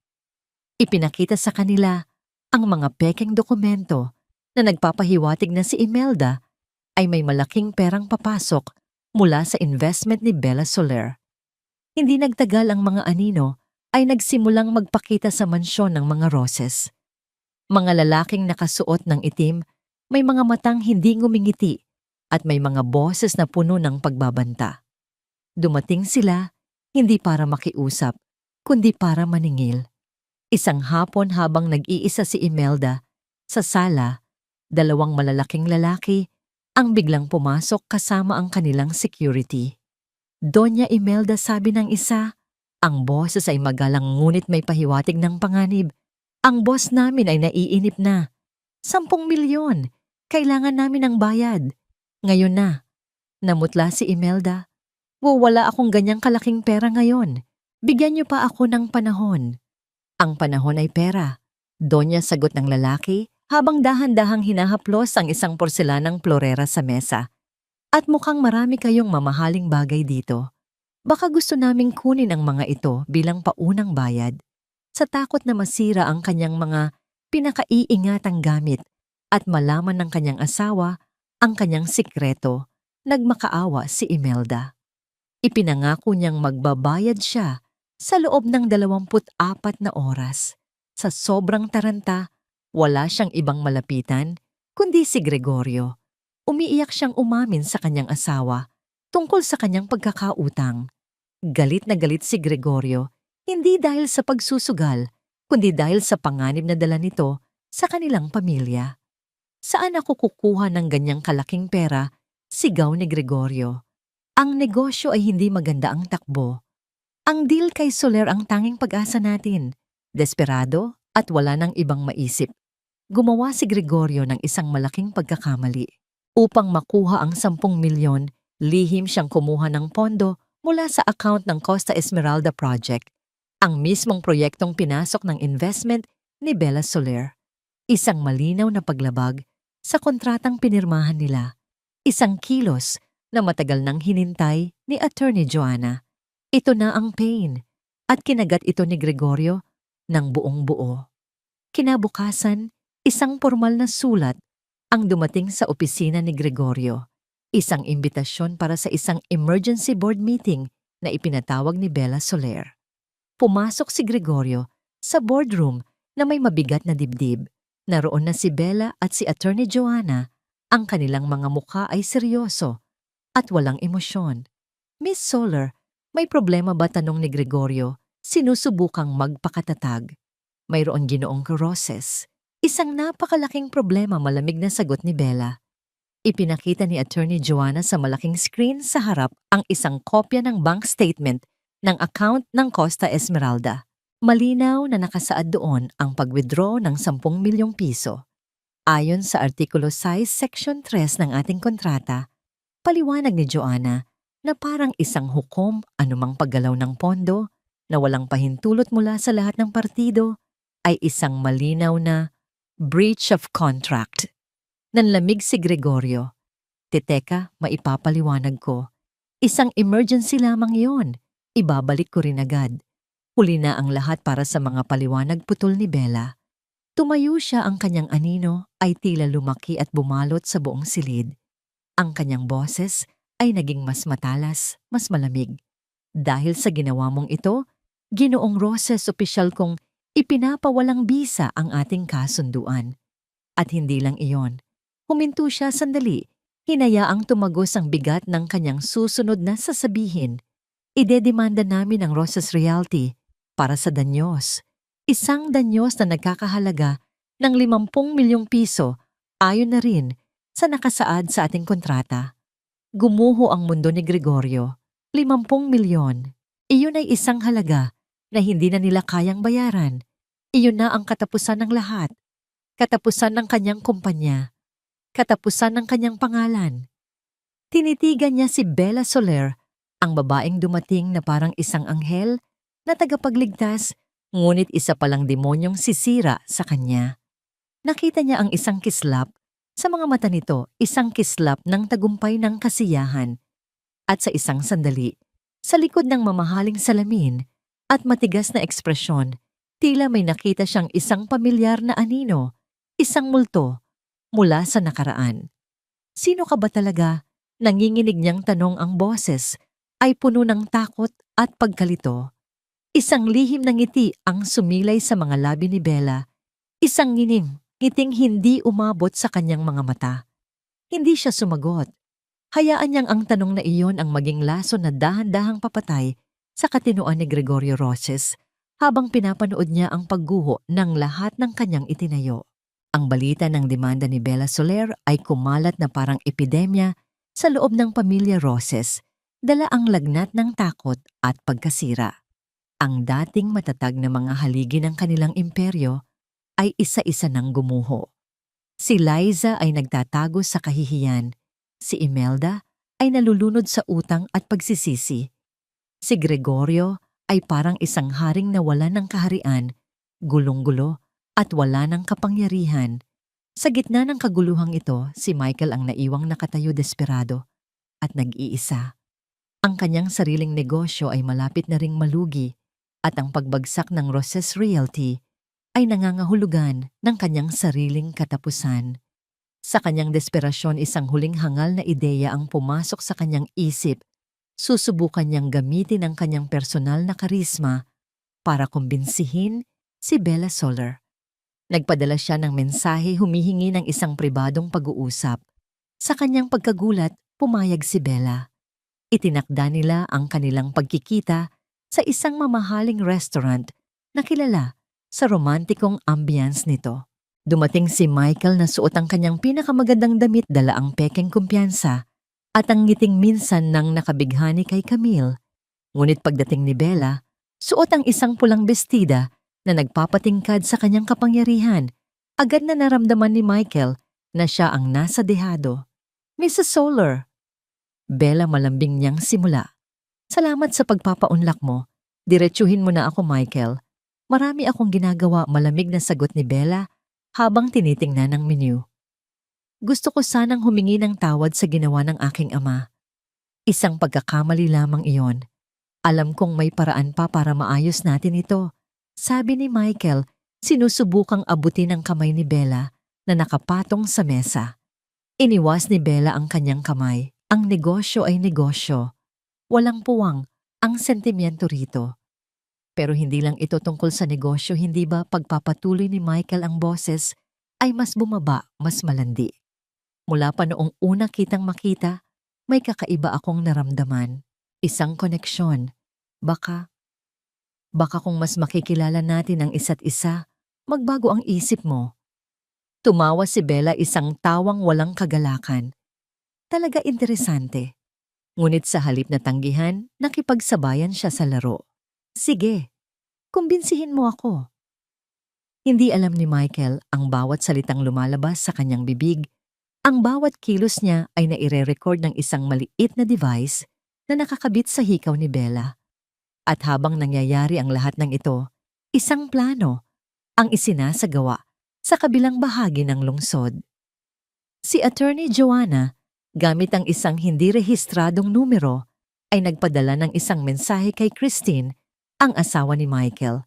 Ipinakita sa kanila ang mga pekeng dokumento na nagpapahiwatig na si Imelda ay may malaking perang papasok mula sa investment ni Bella Soler. Hindi nagtagal, ang mga anino ay nagsimulang magpakita sa mansyon ng mga Roses. Mga lalaking nakasuot ng itim, may mga matang hindi ngumingiti at may mga boses na puno ng pagbabanta. Dumating sila hindi para makiusap, kundi para maningil. Isang hapon habang nag-iisa si Imelda sa sala, dalawang malalaking lalaki ang biglang pumasok kasama ang kanilang security. Doña Imelda, sabi ng isa, ang boses ay magalang ngunit may pahiwatig ng panganib. Ang boss namin ay naiinip na. 10 milyon. Kailangan namin ng bayad. Ngayon na. Namutla si Imelda. Wala akong ganyang kalaking pera ngayon. Bigyan niyo pa ako ng panahon. Ang panahon ay pera. Donya, sagot ng lalaki habang dahan-dahang hinahaplos ang isang porselanang florera sa mesa. At mukhang marami kayong mamahaling bagay dito. Baka gusto naming kunin ang mga ito bilang paunang bayad. Sa takot na masira ang kanyang mga pinakaiingatang gamit at malaman ng kanyang asawa ang kanyang sikreto, nagmakaawa si Imelda. Ipinangako niyang magbabayad siya sa loob ng 24 na oras. Sa sobrang taranta, wala siyang ibang malapitan kundi si Gregorio. Umiiyak siyang umamin sa kanyang asawa tungkol sa kanyang pagkakautang. Galit na galit si Gregorio, hindi dahil sa pagsusugal, kundi dahil sa panganib na dala nito sa kanilang pamilya. Saan ako kukuha ng ganyang kalaking pera? Sigaw ni Gregorio. Ang negosyo ay hindi maganda ang takbo. Ang deal kay Soler ang tanging pag-asa natin. Desperado at wala nang ibang maisip. Gumawa si Gregorio ng isang malaking pagkakamali. Upang makuha ang 10 milyon, lihim siyang kumuha ng pondo mula sa account ng Costa Esmeralda Project, ang mismong proyektong pinasok ng investment ni Bella Soler. Isang malinaw na paglabag sa kontratang pinirmahan nila. Isang kilos na matagal nang hinintay ni Attorney Joanna. Ito na ang pain at kinagat ito ni Gregorio ng buong buo. Kinabukasan, isang formal na sulat ang dumating sa opisina ni Gregorio. Isang imbitasyon para sa isang emergency board meeting na ipinatawag ni Bella Soler. Pumasok si Gregorio sa boardroom na may mabigat na dibdib. Naroon na si Bella at si Attorney Joanna. Ang kanilang mga mukha ay seryoso at walang emosyon. Miss Soler, may problema ba, tanong ni Gregorio, sinusubukang magpakatatag? Mayroon, Ginoong Roses. Isang napakalaking problema, malamig na sagot ni Bella. Ipinakita ni Attorney Joanna sa malaking screen sa harap ang isang kopya ng bank statement ng account ng Costa Esmeralda. Malinaw na nakasaad doon ang pag-withdraw ng 10 milyong piso. Ayon sa Artikulo 6, Section 3 ng ating kontrata, paliwanag ni Joanna na parang isang hukom anumang paggalaw ng pondo na walang pahintulot mula sa lahat ng partido ay isang malinaw na breach of contract. Nanlamig si Gregorio. Teka, maipapaliwanag ko. Isang emergency lamang yon. Ibabalik ko rin agad. Huli na ang lahat para sa mga paliwanag, putol ni Bella. Tumayo siya, ang kanyang anino ay tila lumaki at bumalot sa buong silid. Ang kanyang boses ay naging mas matalas, mas malamig. Dahil sa ginawa mong ito, Ginoong Roses, opisyal kong ipinapawalang bisa ang ating kasunduan. At hindi lang iyon. Huminto siya sandali, hinayaang tumagos ang bigat ng kanyang susunod na sasabihin. Idedemanda namin ang Roses Realty para sa danyos. Isang danyos na nagkakahalaga ng 50 milyong piso ayon na rin sa nakasaad sa ating kontrata. Gumuho ang mundo ni Gregorio. 50 milyon. Iyon ay isang halaga na hindi na nila kayang bayaran. Iyon na ang katapusan ng lahat. Katapusan ng kanyang kumpanya. Katapusan ng kanyang pangalan. Tinitigan niya si Bella Soler, ang babaeng dumating na parang isang anghel na tagapagligtas, ngunit isa palang demonyong sisira sa kanya. Nakita niya ang isang kislap. Sa mga mata nito, isang kislap ng tagumpay ng kasiyahan. At sa isang sandali, sa likod ng mamahaling salamin at matigas na ekspresyon, tila may nakita siyang isang pamilyar na anino, isang multo, mula sa nakaraan. Sino ka ba talaga? Nanginginig niyang tanong, ang boses ay puno ng takot at pagkalito. Isang lihim na ngiti ang sumilay sa mga labi ni Bella. Isang ngiting hindi umabot sa kanyang mga mata. Hindi siya sumagot. Hayaan niyang ang tanong na iyon ang maging lason na dahan-dahang papatay sa katinoan ni Gregorio Roses habang pinapanood niya ang pagguho ng lahat ng kanyang itinayo. Ang balita ng demanda ni Bella Soler ay kumalat na parang epidemya sa loob ng pamilya Roses, dala ang lagnat ng takot at pagkasira. Ang dating matatag na mga haligi ng kanilang imperyo ay isa-isa nang gumuho. Si Liza ay nagtatago sa kahihiyan. Si Imelda ay nalulunod sa utang at pagsisisi. Si Gregorio ay parang isang haring nawalan ng kaharian, gulong-gulo at wala ng kapangyarihan. Sa gitna ng kaguluhang ito, si Michael ang naiwang nakatayo desperado at nag-iisa. Ang kanyang sariling negosyo ay malapit na ring malugi at ang pagbagsak ng Roses Realty ay nangangahulugan ng kanyang sariling katapusan. Sa kanyang desperasyon, isang huling hangal na ideya ang pumasok sa kanyang isip. Susubukan niyang gamitin ang kanyang personal na karisma para kumbinsihin si Bella Soler. Nagpadala siya ng mensahe, humihingi ng isang pribadong pag-uusap. Sa kanyang pagkagulat, pumayag si Bella. Itinakda nila ang kanilang pagkikita sa isang mamahaling restaurant na kilala sa romantikong ambience nito. Dumating si Michael na suot ang kanyang pinakamagandang damit, dala ang pekeng kumpiyansa at ang ngiting minsan nang nakabighani kay Camille. Ngunit pagdating ni Bella, suot ang isang pulang bestida na nagpapatingkad sa kanyang kapangyarihan. Agad na naramdaman ni Michael na siya ang nasa dehado. Mrs. Solar. Bella malambing niyang simula. Salamat sa pagpapaunlak mo. Diretsuhin mo na ako, Michael. Marami akong ginagawa, malamig na sagot ni Bella habang tinitingnan ang menu. Gusto ko sanang humingi ng tawad sa ginawa ng aking ama. Isang pagkakamali lamang iyon. Alam kong may paraan pa para maayos natin ito. Sabi ni Michael, sinusubukang abutin ang kamay ni Bella na nakapatong sa mesa. Iniwas ni Bella ang kanyang kamay. Ang negosyo ay negosyo. Walang puwang ang sentimiento rito. Pero hindi lang ito tungkol sa negosyo, hindi ba pagpapatuloy ni Michael ang boses ay mas bumaba, mas malandi. Mula pa noong una kitang makita, may kakaiba akong naramdaman. Isang koneksyon. Baka kung mas makikilala natin ang isa't isa, magbago ang isip mo. Tumawa si Bella, isang tawang walang kagalakan. Talaga interesante. Ngunit sa halip na tanggihan, nakipagsabayan siya sa laro. Sige, kumbinsihin mo ako. Hindi alam ni Michael ang bawat salitang lumalabas sa kanyang bibig. Ang bawat kilos niya ay naire-record ng isang maliit na device na nakakabit sa hikaw ni Bella. At habang nangyayari ang lahat ng ito, isang plano ang isinasagawa sa kabilang bahagi ng lungsod. Si Attorney Joanna, gamit ang isang hindi rehistradong numero, ay nagpadala ng isang mensahe kay Christine, ang asawa ni Michael.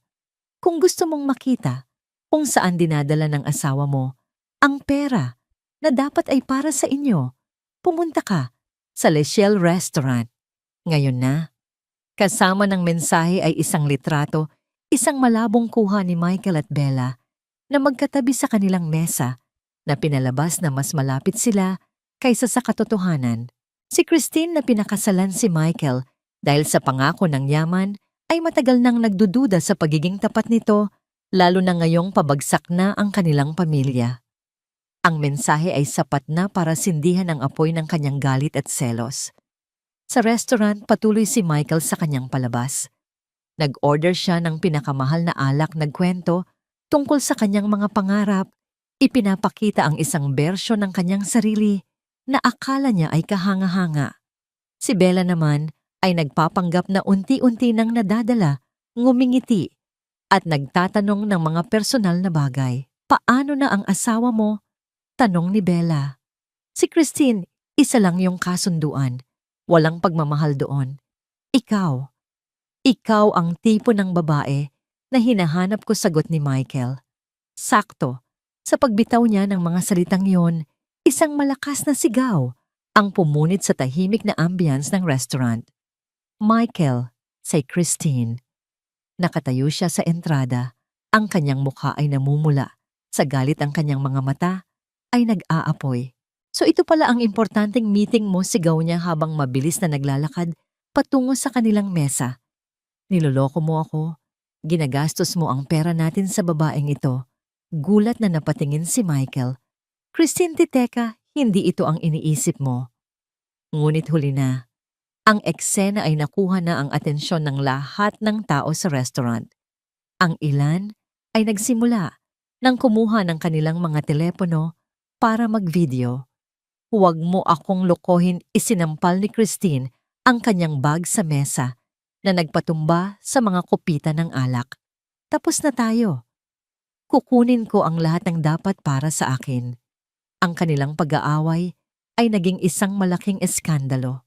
Kung gusto mong makita kung saan dinadala ng asawa mo ang pera na dapat ay para sa inyo, pumunta ka sa Le Ciel Restaurant. Ngayon na. Kasama ng mensahe ay isang litrato, isang malabong kuha ni Michael at Bella na magkatabi sa kanilang mesa na pinalabas na mas malapit sila kaysa sa katotohanan. Si Christine na pinakasalan si Michael dahil sa pangako ng yaman ay matagal nang nagdududa sa pagiging tapat nito, lalo na ngayong pabagsak na ang kanilang pamilya. Ang mensahe ay sapat na para sindihan ang apoy ng kanyang galit at selos. Sa restaurant, patuloy si Michael sa kanyang palabas. Nag-order siya ng pinakamahal na alak, nagkwento tungkol sa kanyang mga pangarap. Ipinapakita ang isang bersyon ng kanyang sarili na akala niya ay kahanga-hanga. Si Bella naman ay nagpapanggap na unti-unti nang nadadala, ngumingiti, at nagtatanong ng mga personal na bagay. Paano na ang asawa mo? Tanong ni Bella. Si Christine, isa lang yung kasunduan. Walang pagmamahal doon. Ikaw ang tipo ng babae na hinahanap ko, sagot ni Michael. Sakto, sa pagbitaw niya ng mga salitang yon, isang malakas na sigaw ang pumunit sa tahimik na ambience ng restaurant. Michael, say Christine. Nakatayo siya sa entrada. Ang kanyang mukha ay namumula. Sa galit ang kanyang mga mata ay nag-aapoy. So ito pala ang importanteng meeting mo, sigaw niya habang mabilis na naglalakad patungo sa kanilang mesa. Niloloko mo ako. Ginagastos mo ang pera natin sa babaeng ito. Gulat na napatingin si Michael. Christine, teka, hindi ito ang iniisip mo. Ngunit huli na. Ang eksena ay nakuha na ang atensyon ng lahat ng tao sa restaurant. Ang ilan ay nagsimula nang kumuha ng kanilang mga telepono para mag-video. Huwag mo akong lokohin, isinampal ni Christine ang kanyang bag sa mesa na nagpatumba sa mga kopita ng alak. Tapos na tayo. Kukunin ko ang lahat ng dapat para sa akin. Ang kanilang pag-aaway ay naging isang malaking eskandalo.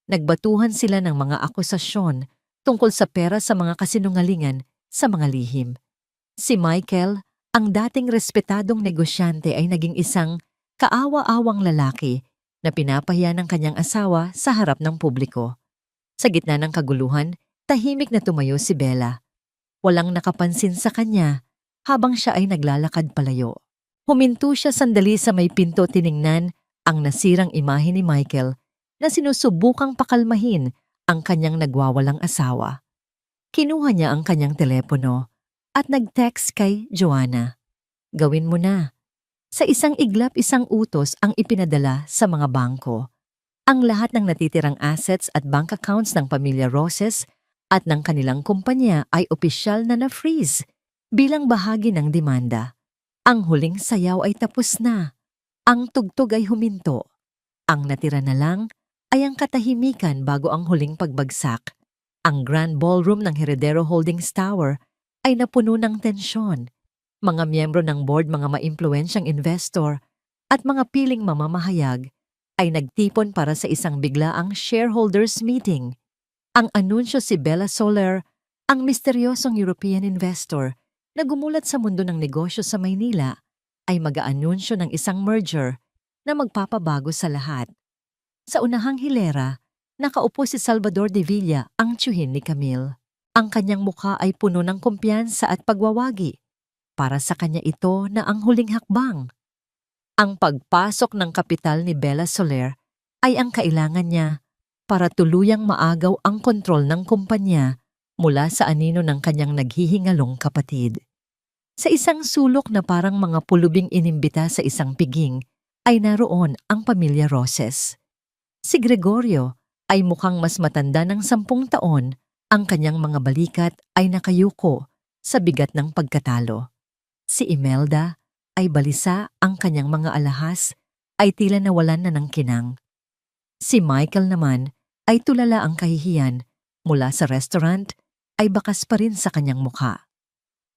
Nagbatuhan sila ng mga akusasyon tungkol sa pera sa mga kasinungalingan sa mga lihim. Si Michael, ang dating respetadong negosyante, ay naging isang kaawa-awang lalaki na pinapahiya ng kanyang asawa sa harap ng publiko. Sa gitna ng kaguluhan, tahimik na tumayo si Bella. Walang nakapansin sa kanya habang siya ay naglalakad palayo. Huminto siya sandali sa may pinto, tiningnan ang nasirang imahe ni Michael na sinusubukang pakalmahin ang kanyang nagwawalang asawa. Kinuha niya ang kanyang telepono at nag-text kay Joanna. Gawin mo na. Sa isang iglap, isang utos ang ipinadala sa mga bangko. Ang lahat ng natitirang assets at bank accounts ng pamilya Roses at ng kanilang kumpanya ay opisyal na na-freeze bilang bahagi ng demanda. Ang huling sayaw ay tapos na. Ang tugtog ay huminto. Ang natira na lang ay ang katahimikan bago ang huling pagbagsak. Ang Grand Ballroom ng Heredero Holdings Tower ay napuno ng tensyon. Mga miyembro ng board, mga maimpluwensyang investor at mga piling mamamahayag ay nagtipon para sa isang biglaang shareholders meeting. Ang anunsyo si Bella Soler, ang misteryosong European investor na gumulat sa mundo ng negosyo sa Maynila, ay mag-aanunsyo ng isang merger na magpapabago sa lahat. Sa unahang hilera, nakaupo si Salvador de Villa, ang tiyuhin ni Camille. Ang kanyang mukha ay puno ng kumpiyansa at pagwawagi. Para sa kanya ito na ang huling hakbang. Ang pagpasok ng kapital ni Bella Soler ay ang kailangan niya para tuluyang maagaw ang kontrol ng kumpanya mula sa anino ng kanyang naghihingalong kapatid. Sa isang sulok na parang mga pulubing inimbita sa isang piging, ay naroon ang pamilya Roses. Si Gregorio ay mukhang mas matanda ng 10 taon, ang kanyang mga balikat ay nakayuko sa bigat ng pagkatalo. Si Imelda ay balisa, ang kanyang mga alahas ay tila nawalan na ng kinang. Si Michael naman ay tulala ang kahihiyan mula sa restaurant ay bakas pa rin sa kanyang mukha.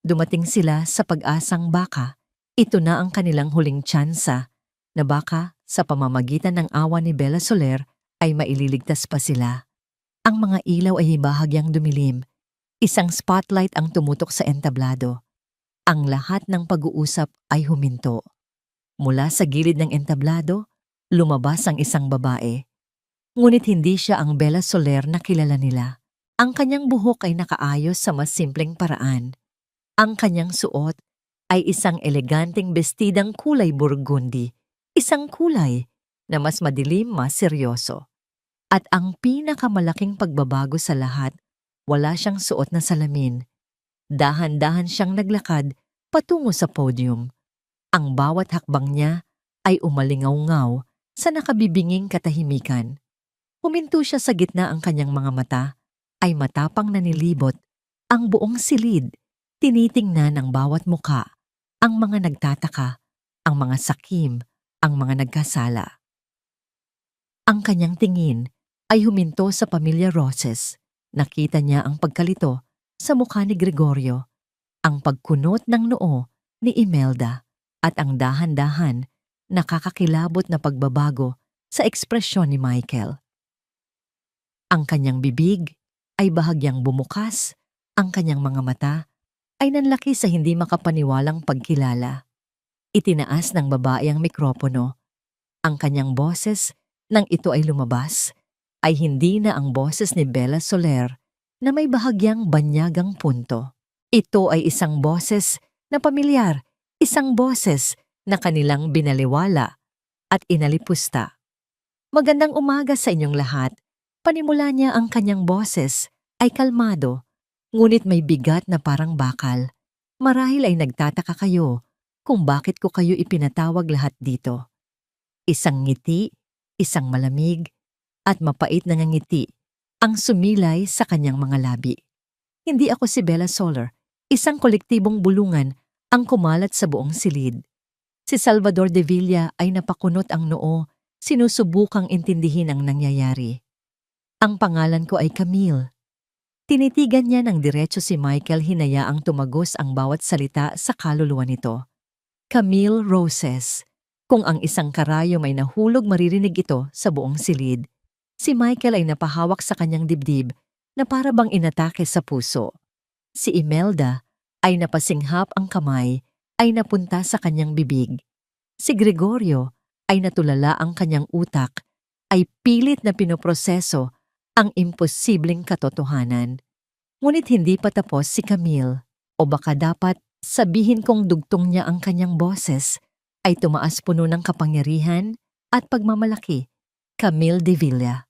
Dumating sila sa pag-asang baka, ito na ang kanilang huling tsansa na baka sa pamamagitan ng awa ni Bella Soler ay maililigtas pa sila. Ang mga ilaw ay bahagyang dumilim, isang spotlight ang tumutok sa entablado. Ang lahat ng pag-uusap ay huminto. Mula sa gilid ng entablado, lumabas ang isang babae. Ngunit hindi siya ang Bella Soler na kilala nila. Ang kanyang buhok ay nakaayos sa mas simpleng paraan. Ang kanyang suot ay isang eleganteng bestidang kulay burgundy, isang kulay na mas madilim, mas seryoso. At ang pinakamalaking pagbabago sa lahat, wala siyang suot na salamin. Dahan-dahan siyang naglakad patungo sa podium. Ang bawat hakbang niya ay umalingaw-ngaw sa nakabibinging katahimikan. Huminto siya sa gitna, ang kanyang mga mata ay matapang na nilibot ang buong silid, tinitingnan ng bawat muka, ang mga nagtataka, ang mga sakim, ang mga nagkasala. Ang kanyang tingin ay huminto sa pamilya Roses. Nakita niya ang pagkalito sa mukha ni Gregorio, ang pagkunot ng noo ni Imelda, at ang dahan-dahan nakakakilabot na pagbabago sa ekspresyon ni Michael. Ang kanyang bibig ay bahagyang bumukas, ang kanyang mga mata ay nanlaki sa hindi makapaniwalang pagkilala. Itinaas ng babae ang mikropono. Ang kanyang boses, nang ito ay lumabas, ay hindi na ang boses ni Bella Soler na may bahagyang banyagang punto. Ito ay isang boses na pamilyar, isang boses na kanilang binaliwala at inalipusta. Magandang umaga sa inyong lahat. Panimula niya, ang kanyang boses ay kalmado, ngunit may bigat na parang bakal. Marahil ay nagtataka kayo kung bakit ko kayo ipinatawag lahat dito. Isang ngiti, isang malamig at mapait na ngiti ang sumilay sa kanyang mga labi. Hindi ako si Bella Soler, isang kolektibong bulungan ang kumalat sa buong silid. Si Salvador de Villa ay napakunot ang noo, sinusubukang intindihin ang nangyayari. Ang pangalan ko ay Camille. Tinitigan niya ng diretso si Michael, hinayaang tumagos ang bawat salita sa kaluluwa nito. Camille Roses. Kung ang isang karayom ay nahulog, maririnig ito sa buong silid. Si Michael ay napahawak sa kanyang dibdib na para bang inatake sa puso. Si Imelda ay napasinghap, ang kamay ay napunta sa kanyang bibig. Si Gregorio ay natulala, ang kanyang utak ay pilit na pinoproseso ang imposibleng katotohanan. Ngunit hindi pa tapos si Camille, o baka dapat sabihin kong dugtong niya ang kanyang boses, ay tumaas puno ng kapangyarihan at pagmamalaki. Camille de Villa,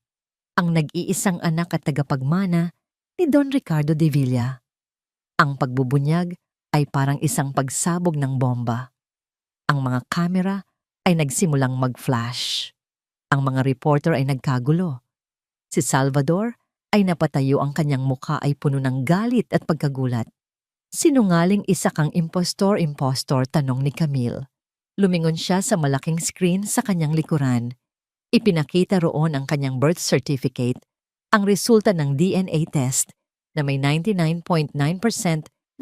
ang nag-iisang anak at tagapagmana ni Don Ricardo de Villa. Ang pagbubunyag ay parang isang pagsabog ng bomba. Ang mga kamera ay nagsimulang mag-flash. Ang mga reporter ay nagkagulo. Si Salvador ay napatayo, ang kanyang mukha ay puno ng galit at pagkagulat. Sinungaling isa kang impostor, tanong ni Camille. Lumingon siya sa malaking screen sa kanyang likuran. Ipinakita roon ang kanyang birth certificate, ang resulta ng DNA test na may 99.9%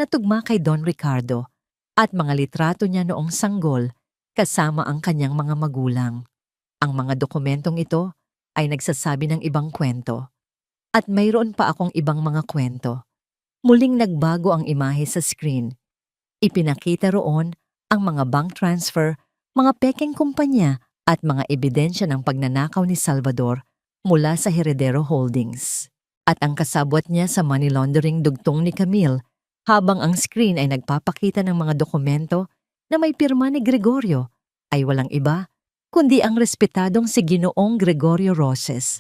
na tugma kay Don Ricardo at mga litrato niya noong sanggol kasama ang kanyang mga magulang. Ang mga dokumentong ito ay nagsasabi ng ibang kwento. At mayroon pa akong ibang mga kwento. Muling nagbago ang imahe sa screen. Ipinakita roon ang mga bank transfer, mga pekeng kumpanya at mga ebidensya ng pagnanakaw ni Salvador mula sa Heredero Holdings. At ang kasabwat niya sa money laundering dugtong ni Camille, habang ang screen ay nagpapakita ng mga dokumento na may pirma ni Gregorio, ay walang iba kundi ang respetadong si Ginoong Gregorio Roses.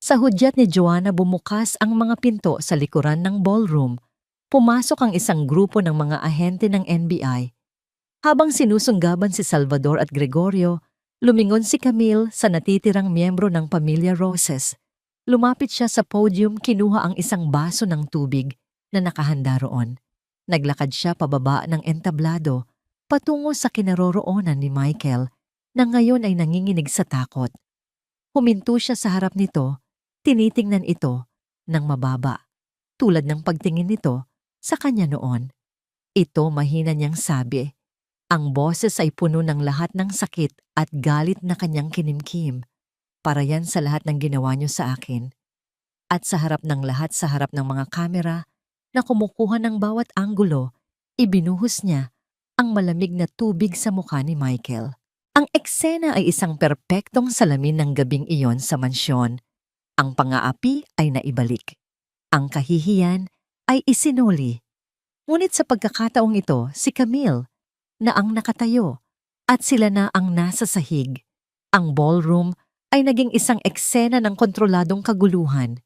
Sa hudyat ni Joanna, bumukas ang mga pinto sa likuran ng ballroom. Pumasok ang isang grupo ng mga ahente ng NBI. Habang sinusunggaban si Salvador at Gregorio, lumingon si Camille sa natitirang miyembro ng pamilya Roses. Lumapit siya sa podium, kinuha ang isang baso ng tubig na nakahanda roon. Naglakad siya pababa ng entablado, patungo sa kinaroroonan ni Michael, na ngayon ay nanginginig sa takot. Huminto siya sa harap nito, tinitingnan ito ng mababa, tulad ng pagtingin nito sa kanya noon. Ito mahina niyang sabi. Ang boses ay puno ng lahat ng sakit at galit na kanyang kinimkim. Para yan sa lahat ng ginawa niyo sa akin. At sa harap ng lahat, sa harap ng mga kamera na kumukuha ng bawat anggulo, ibinuhos niya ang malamig na tubig sa mukha ni Michael. Ang eksena ay isang perpektong salamin ng gabing iyon sa mansyon. Ang pang-aapi ay naibalik. Ang kahihiyan ay isinuli. Ngunit sa pagkakataong ito, si Camille na ang nakatayo at sila na ang nasa sahig. Ang ballroom ay naging isang eksena ng kontroladong kaguluhan.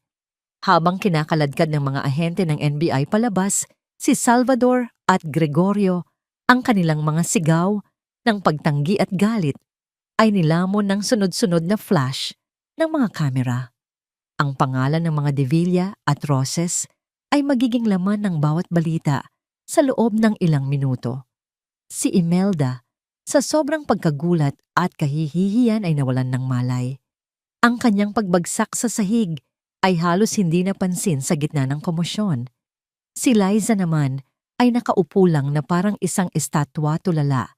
Habang kinakaladkad ng mga ahente ng NBI palabas, si Salvador at Gregorio, ang kanilang mga sigaw ng pagtanggi at galit ay nilamon ng sunod-sunod na flash ng mga kamera. Ang pangalan ng mga De Villa at Roses ay magiging laman ng bawat balita sa loob ng ilang minuto. Si Imelda, sa sobrang pagkagulat at kahihihiyan, ay nawalan ng malay. Ang kanyang pagbagsak sa sahig ay halos hindi napansin sa gitna ng komosyon. Si Liza naman ay nakaupo lang na parang isang estatwa tulala,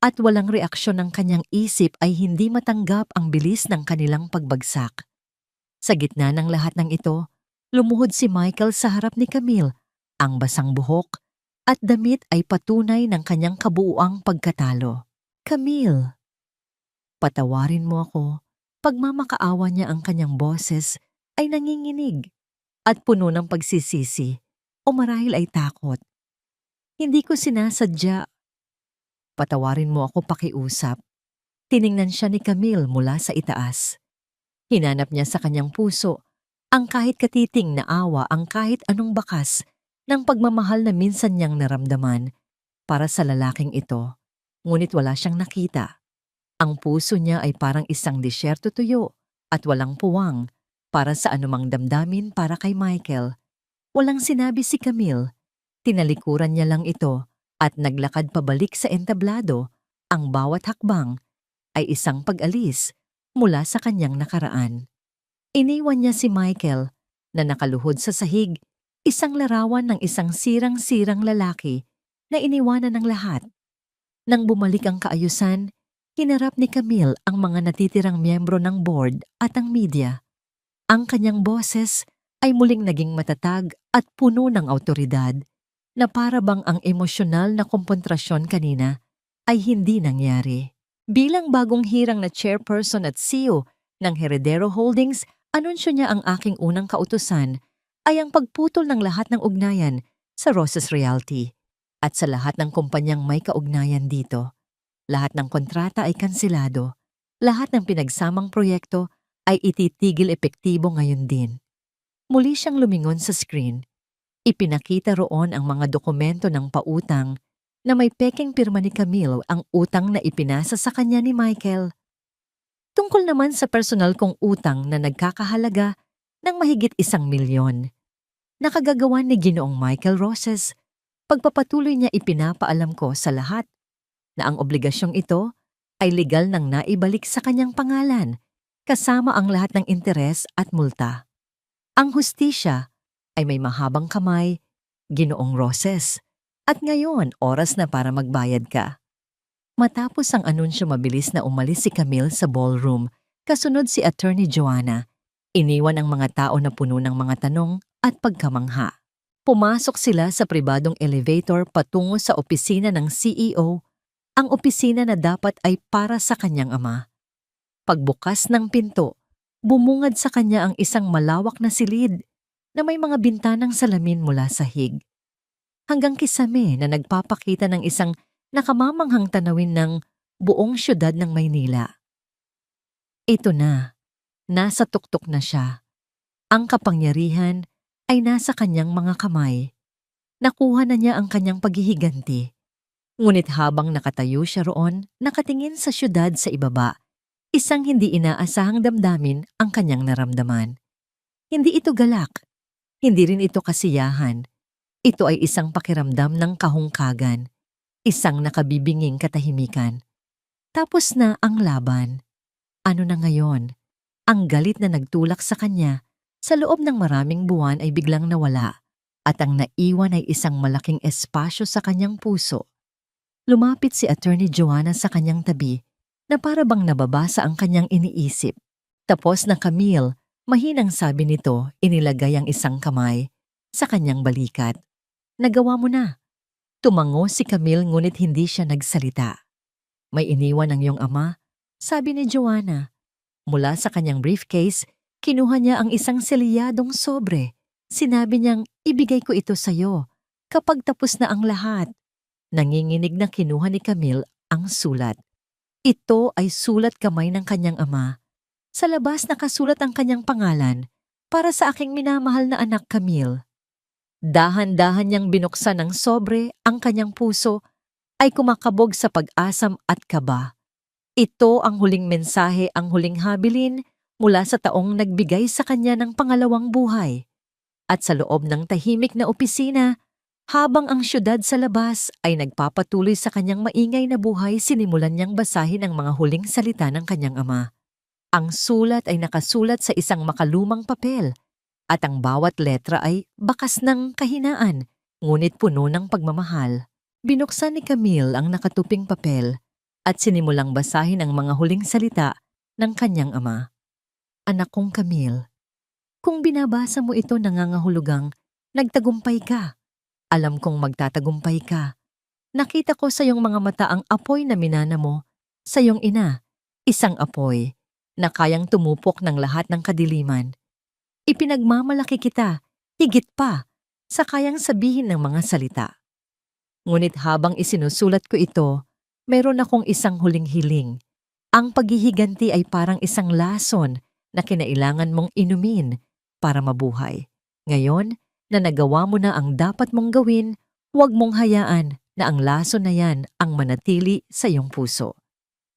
at walang reaksyon ng kanyang isip ay hindi matanggap ang bilis ng kanilang pagbagsak. Sa gitna ng lahat ng ito, lumuhod si Michael sa harap ni Camille. Ang basang buhok at damit ay patunay ng kanyang kabuuang pagkatalo. Camille, patawarin mo ako. Pagmamakaawa niya, ang kanyang boses ay nanginginig at puno ng pagsisisi o marahil ay takot. Hindi ko sinasadya. Patawarin mo ako, pakiusap. Tiningnan siya ni Camille mula sa itaas. Hinanap niya sa kanyang puso ang kahit katiting na awa, ang kahit anong bakas ng pagmamahal na minsan niyang naramdaman para sa lalaking ito. Ngunit wala siyang nakita. Ang puso niya ay parang isang disyerto tuyo at walang puwang para sa anumang damdamin para kay Michael. Walang sinabi si Camille. Tinalikuran niya lang ito at naglakad pabalik sa entablado. Ang bawat hakbang ay isang pag-alis mula sa kanyang nakaraan. Iniwan niya si Michael na nakaluhod sa sahig, isang larawan ng isang sirang-sirang lalaki na iniwanan ng lahat. Nang bumalik ang kaayusan, hinarap ni Camille ang mga natitirang miyembro ng board at ang media. Ang kanyang boses ay muling naging matatag at puno ng awtoridad, na para bang ang emosyonal na kompontrasyon kanina ay hindi nangyari. Bilang bagong hirang na chairperson at CEO ng Heredero Holdings, anunsyo niya ang aking unang kautusan ay ang pagputol ng lahat ng ugnayan sa Roses Realty at sa lahat ng kumpanyang may kaugnayan dito. Lahat ng kontrata ay kansilado. Lahat ng pinagsamang proyekto ay ititigil epektibo ngayon din. Muli siyang lumingon sa screen. Ipinakita roon ang mga dokumento ng pautang na may pekeng pirma ni Camille, ang utang na ipinasa sa kanya ni Michael. Tungkol naman sa personal kong utang na nagkakahalaga ng mahigit 1 milyon. Nakagagawa ni Ginoong Michael Roses, pagpapatuloy niya ipinapaalam ko sa lahat na ang obligasyong ito ay legal nang naibalik sa kanyang pangalan, kasama ang lahat ng interes at multa. Ang hustisya ay may mahabang kamay, Ginoong Roses, at ngayon oras na para magbayad ka. Matapos ang anunsyo, mabilis na umalis si Camille sa ballroom, kasunod si Attorney Joanna. Iniwan ang mga tao na puno ng mga tanong at pagkamangha. Pumasok sila sa pribadong elevator patungo sa opisina ng CEO, ang opisina na dapat ay para sa kanyang ama. Pagbukas ng pinto, bumungad sa kanya ang isang malawak na silid na may mga bintanang salamin mula sa hig, hanggang kisame na nagpapakita ng isang nakamamanghang tanawin ng buong siyudad ng Maynila. Ito na, nasa tuktok na siya. Ang kapangyarihan ay nasa kanyang mga kamay. Nakuha na niya ang kanyang paghihiganti. Ngunit habang nakatayo siya roon, nakatingin sa siyudad sa ibaba, isang hindi inaasahang damdamin ang kanyang naramdaman. Hindi ito galak, hindi rin ito kasiyahan. Ito ay isang pakiramdam ng kahungkagan. Isang nakabibinging katahimikan. Tapos na ang laban. Ano na ngayon? Ang galit na nagtulak sa kanya sa loob ng maraming buwan ay biglang nawala, at ang naiwan ay isang malaking espasyo sa kanyang puso. Lumapit si Attorney Joanna sa kanyang tabi na para bang nababasa ang kanyang iniisip. Tapos na, Camille, mahinang sabi nito, inilagay ang isang kamay sa kanyang balikat. Nagawa mo na. Tumango si Camille ngunit hindi siya nagsalita. May iniwan ang iyong ama, sabi ni Joanna. Mula sa kanyang briefcase, kinuha niya ang isang selyadong sobre. Sinabi niyang, ibigay ko ito sa iyo kapag tapos na ang lahat. Nanginginig na kinuha ni Camille ang sulat. Ito ay sulat kamay ng kanyang ama. Sa labas nakasulat ang kanyang pangalan, para sa aking minamahal na anak, Camille. Dahan-dahan niyang binuksan ng sobre, ang kanyang puso ay kumakabog sa pag-asam at kaba. Ito ang huling mensahe, ang huling habilin mula sa taong nagbigay sa kanya ng pangalawang buhay. At sa loob ng tahimik na opisina, habang ang siyudad sa labas ay nagpapatuloy sa kanyang maingay na buhay, sinimulan niyang basahin ang mga huling salita ng kanyang ama. Ang sulat ay nakasulat sa isang makalumang papel, at ang bawat letra ay bakas ng kahinaan, ngunit puno ng pagmamahal. Binuksan ni Camille ang nakatuping papel at sinimulang basahin ang mga huling salita ng kanyang ama. Anak kong Camille, kung binabasa mo ito nangangahulugang nagtagumpay ka. Alam kong magtatagumpay ka. Nakita ko sa iyong mga mata ang apoy na minana mo sa iyong ina, isang apoy na kayang tumupok ng lahat ng kadiliman. Ipinagmamalaki kita, higit pa, sa kayang sabihin ng mga salita. Ngunit habang isinusulat ko ito, mayroon akong isang huling hiling. Ang paghihiganti ay parang isang lason na kinailangan mong inumin para mabuhay. Ngayon, na nagawa mo na ang dapat mong gawin, huwag mong hayaan na ang lason na yan ang manatili sa iyong puso.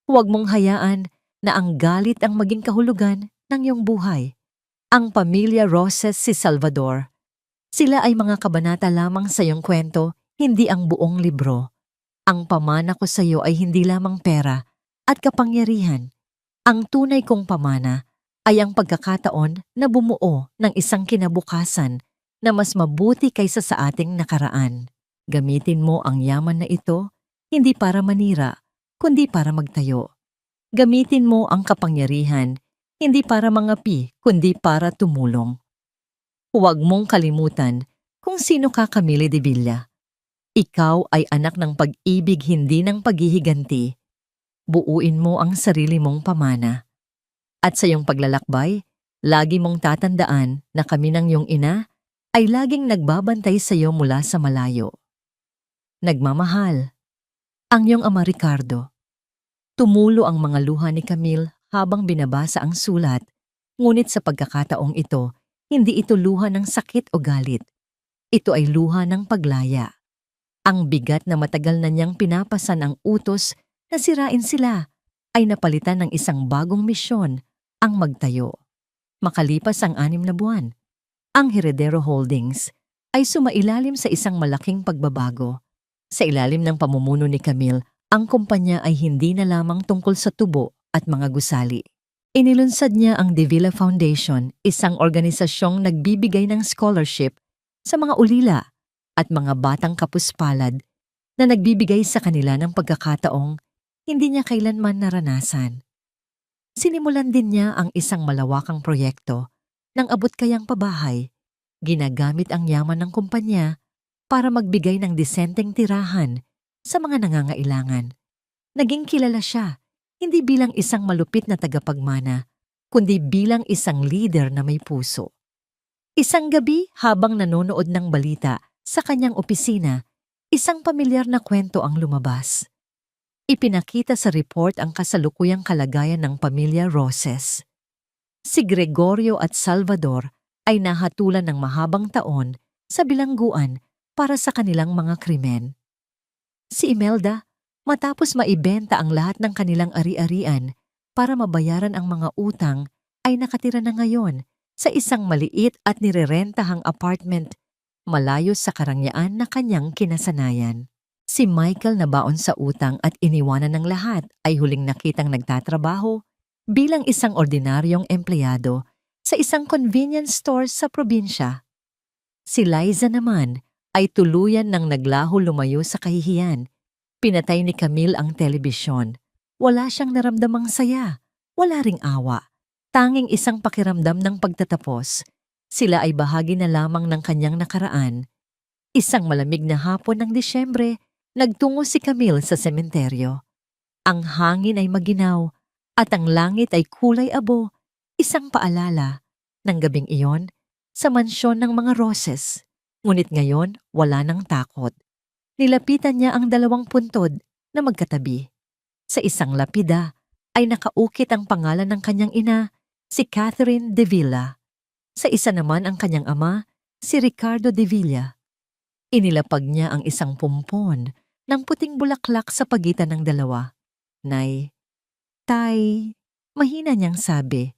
Huwag mong hayaan na ang galit ang maging kahulugan ng iyong buhay. Ang pamilya Roses si Salvador. Sila ay mga kabanata lamang sa iyong kwento, hindi ang buong libro. Ang pamana ko sa iyo ay hindi lamang pera at kapangyarihan. Ang tunay kong pamana ay ang pagkakataon na bumuo ng isang kinabukasan na mas mabuti kaysa sa ating nakaraan. Gamitin mo ang yaman na ito, hindi para manira, kundi para magtayo. Gamitin mo ang kapangyarihan, hindi para mangapi, kundi para tumulong. Huwag mong kalimutan kung sino ka, Camille de Villa. Ikaw ay anak ng pag-ibig, hindi ng paghihiganti. Buuin mo ang sarili mong pamana. At sa iyong paglalakbay, lagi mong tatandaan na kami ng iyong ina ay laging nagbabantay sa iyo mula sa malayo. Nagmamahal. Ang iyong ama, Ricardo. Tumulo ang mga luha ni Camille habang binabasa ang sulat, ngunit sa pagkakataong ito, hindi ito luha ng sakit o galit. Ito ay luha ng paglaya. Ang bigat na matagal na niyang pinapasan ang utos na sirain sila ay napalitan ng isang bagong misyon, ang magtayo. Makalipas ang 6 na buwan, ang Heredero Holdings ay sumailalim sa isang malaking pagbabago. Sa ilalim ng pamumuno ni Camille, ang kumpanya ay hindi na lamang tungkol sa tubo at mga gusali. Inilunsad niya ang De Villa Foundation, isang organisasyong nagbibigay ng scholarship sa mga ulila at mga batang kapuspalad na nagbibigay sa kanila ng pagkakataong hindi niya kailanman naranasan. Sinimulan din niya ang isang malawakang proyekto ng abot-kayang pabahay. Ginagamit ang yaman ng kumpanya para magbigay ng disenteng tirahan sa mga nangangailangan. Naging kilala siya, hindi bilang isang malupit na tagapagmana, kundi bilang isang leader na may puso. Isang gabi habang nanonood ng balita sa kanyang opisina, isang pamilyar na kwento ang lumabas. Ipinakita sa report ang kasalukuyang kalagayan ng pamilya Roses. Si Gregorio at Salvador ay nahatulan ng mahabang taon sa bilangguan para sa kanilang mga krimen. Si Imelda, matapos maibenta ang lahat ng kanilang ari-arian para mabayaran ang mga utang, ay nakatira na ngayon sa isang maliit at nirerentahang apartment malayo sa karangyaan na kanyang kinasanayan. Si Michael na baon sa utang at iniwanan ng lahat ay huling nakitang nagtatrabaho bilang isang ordinaryong empleyado sa isang convenience store sa probinsya. Si Liza naman ay tuluyan ng naglaho lumayo sa kahihiyan. Pinatay ni Camille ang telebisyon. Wala siyang naramdamang saya, wala ring awa. Tanging isang pakiramdam ng pagtatapos. Sila ay bahagi na lamang ng kanyang nakaraan. Isang malamig na hapon ng Disyembre, nagtungo si Camille sa sementeryo. Ang hangin ay maginaw at ang langit ay kulay abo, isang paalala ng gabing iyon sa mansyon ng mga Roses. Ngunit ngayon, wala nang takot. Nilapitan niya ang 2 puntod na magkatabi. Sa isang lapida ay nakaukit ang pangalan ng kanyang ina, si Catherine de Villa. Sa isa naman ang kanyang ama, si Ricardo de Villa. Inilapag niya ang isang pumpon ng puting bulaklak sa pagitan ng dalawa. Nay, Tay, mahina niyang sabi,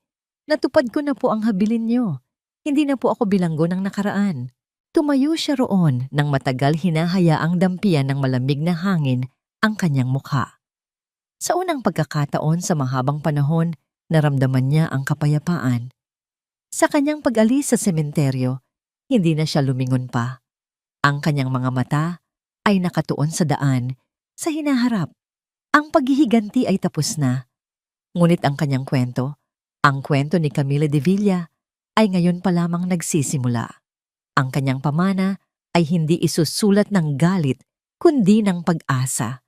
natupad ko na po ang habilin niyo. Hindi na po ako bilanggo ng nakaraan. Tumayo siya roon nang matagal hinahayaang dampian ng malamig na hangin ang kanyang mukha. Sa unang pagkakataon sa mahabang panahon, naramdaman niya ang kapayapaan. Sa kanyang pag-alis sa sementeryo, hindi na siya lumingon pa. Ang kanyang mga mata ay nakatuon sa daan, sa hinaharap. Ang paghihiganti ay tapos na. Ngunit ang kanyang kwento, ang kwento ni Camille de Villa, ay ngayon pa lamang nagsisimula. Ang kanyang pamana ay hindi isusulat ng galit kundi ng pag-asa.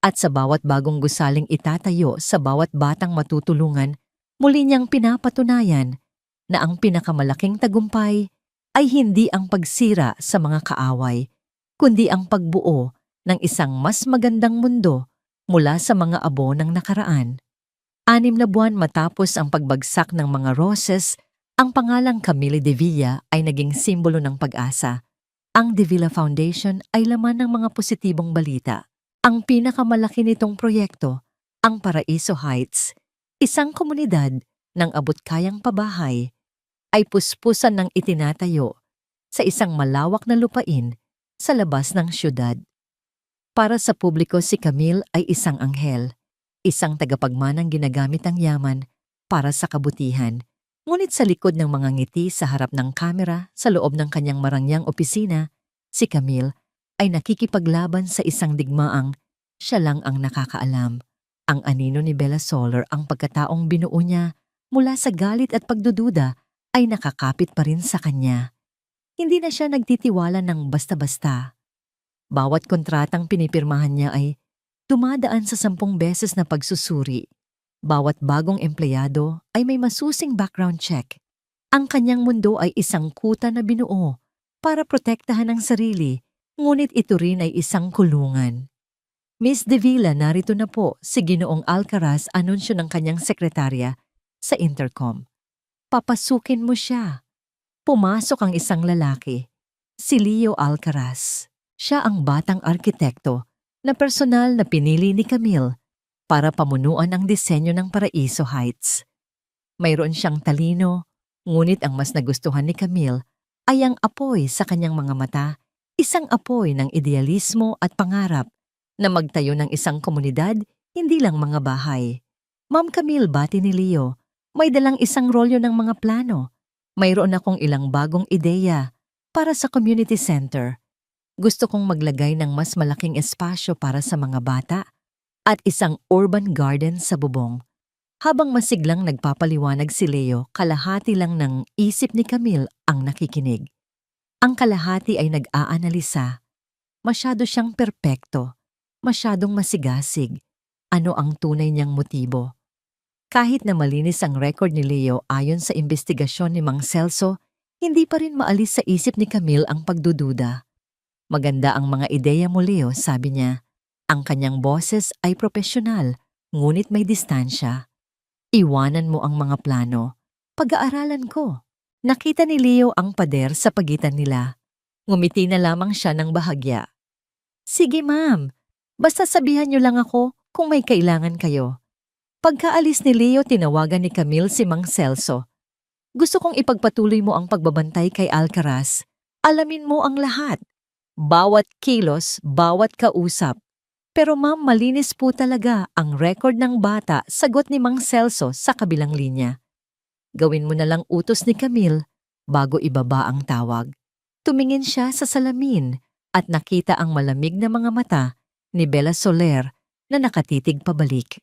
At sa bawat bagong gusaling itatayo sa bawat batang matutulungan, muli niyang pinapatunayan na ang pinakamalaking tagumpay ay hindi ang pagsira sa mga kaaway, kundi ang pagbuo ng isang mas magandang mundo mula sa mga abo ng nakaraan. 6 na buwan matapos ang pagbagsak ng mga Roses, ang pangalang Camille de Villa ay naging simbolo ng pag-asa. Ang De Villa Foundation ay laman ng mga positibong balita. Ang pinakamalaki nitong proyekto, ang Paraiso Heights, isang komunidad ng abot-kayang pabahay, ay puspusan ng itinatayo sa isang malawak na lupain sa labas ng syudad. Para sa publiko, si Camille ay isang anghel, isang tagapagmanang ginagamit ang yaman para sa kabutihan. Ngunit sa likod ng mga ngiti sa harap ng kamera sa loob ng kanyang marangyang opisina, si Camille ay nakikipaglaban sa isang digmaang siya lang ang nakakaalam. Ang anino ni Bella Soler, ang pagkataong binuo niya mula sa galit at pagdududa, ay nakakapit pa rin sa kanya. Hindi na siya nagtitiwala ng basta-basta. Bawat kontratang pinipirmahan niya ay dumadaan sa 10 beses na pagsusuri. Bawat bagong empleyado ay may masusing background check. Ang kanyang mundo ay isang kuta na binuo para protektahan ang sarili, ngunit ito rin ay isang kulungan. Miss De Villa, narito na po si Ginoong Alcaraz, anunsyo ng kanyang sekretarya sa intercom. Papasukin mo siya. Pumasok ang isang lalaki, si Leo Alcaraz. Siya ang batang arkitekto na personal na pinili ni Camille para pamunuan ang disenyo ng Paraiso Heights. Mayroon siyang talino, ngunit ang mas nagustuhan ni Camille ay ang apoy sa kanyang mga mata, isang apoy ng idealismo at pangarap na magtayo ng isang komunidad, hindi lang mga bahay. Ma'am Camille, bati ni Leo, may dalang isang rolyo ng mga plano. Mayroon akong ilang bagong ideya para sa community center. Gusto kong maglagay ng mas malaking espasyo para sa mga bata at isang urban garden sa bubong. Habang masiglang nagpapaliwanag si Leo, kalahati lang ng isip ni Camille ang nakikinig. Ang kalahati ay nag-aanalisa. Masyado siyang perpekto, masyadong masigasig. Ano ang tunay niyang motibo? Kahit na malinis ang record ni Leo ayon sa investigasyon ni Mang Celso, hindi pa rin maalis sa isip ni Camille ang pagdududa. Maganda ang mga ideya mo, Leo, sabi niya. Ang kanyang boses ay propesyonal, ngunit may distansya. Iwanan mo ang mga plano. Pag-aaralan ko. Nakita ni Leo ang pader sa pagitan nila. Ngumiti na lamang siya ng bahagya. Sige ma'am, basta sabihan niyo lang ako kung may kailangan kayo. Pagkaalis ni Leo, tinawagan ni Camille si Mang Celso. Gusto kong ipagpatuloy mo ang pagbabantay kay Alcaraz. Alamin mo ang lahat. Bawat kilos, bawat kausap. Pero ma'am, malinis po talaga ang record ng bata, sagot ni Mang Celso sa kabilang linya. Gawin mo na lang utos ni Camille bago ibaba ang tawag. Tumingin siya sa salamin at nakita ang malamig na mga mata ni Bella Soler na nakatitig pabalik.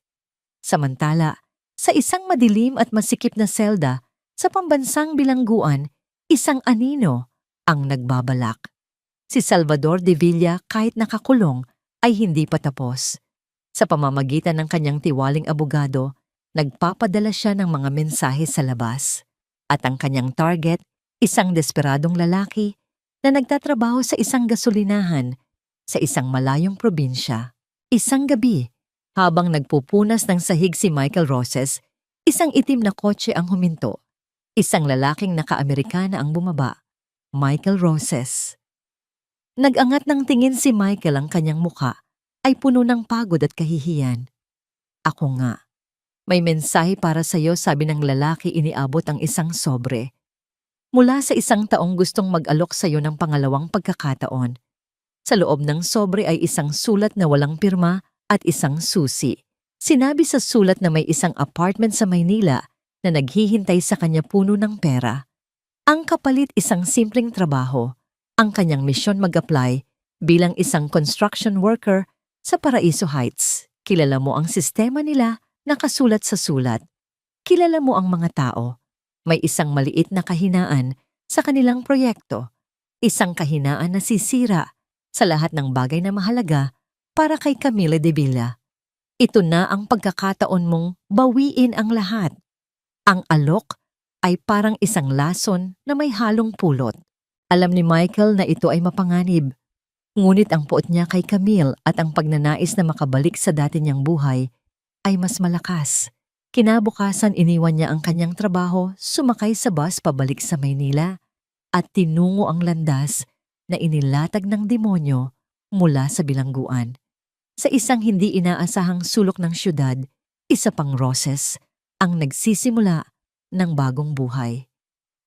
Samantala, sa isang madilim at masikip na selda sa pambansang bilangguan, isang anino ang nagbabalak. Si Salvador de Villa, kahit nakakulong, ay hindi pa tapos. Sa pamamagitan ng kanyang tiwaling abogado, nagpapadala siya ng mga mensahe sa labas. At ang kanyang target, isang desperadong lalaki na nagtatrabaho sa isang gasolinahan sa isang malayong probinsya. Isang gabi, habang nagpupunas ng sahig si Michael Roses, isang itim na kotse ang huminto. Isang lalaking naka-Amerikana ang bumaba. Michael Roses. Nag-angat ng tingin si Michael, ang kanyang muka ay puno ng pagod at kahihiyan. Ako nga. May mensahe para sa iyo, sabi ng lalaki, iniabot ang isang sobre. Mula sa isang taong gustong mag-alok sa iyo ng pangalawang pagkakataon. Sa loob ng sobre ay isang sulat na walang pirma at isang susi. Sinabi sa sulat na may isang apartment sa Maynila na naghihintay sa kanya, puno ng pera. Ang kapalit, isang simpleng trabaho. Ang kanyang misyon, mag-apply bilang isang construction worker sa Paraiso Heights. Kilala mo ang sistema nila, nakasulat sa sulat. Kilala mo ang mga tao. May isang maliit na kahinaan sa kanilang proyekto. Isang kahinaan na sisira sa lahat ng bagay na mahalaga para kay Camille de Villa. Ito na ang pagkakataon mong bawiin ang lahat. Ang alok ay parang isang lason na may halong pulot. Alam ni Michael na ito ay mapanganib. Ngunit ang puot niya kay Camille at ang pagnanais na makabalik sa dati niyang buhay ay mas malakas. Kinabukasan, iniwan niya ang kanyang trabaho, sumakay sa bus pabalik sa Maynila at tinungo ang landas na inilatag ng demonyo mula sa bilangguan. Sa isang hindi inaasahang sulok ng syudad, isa pang Roses ang nagsisimula ng bagong buhay.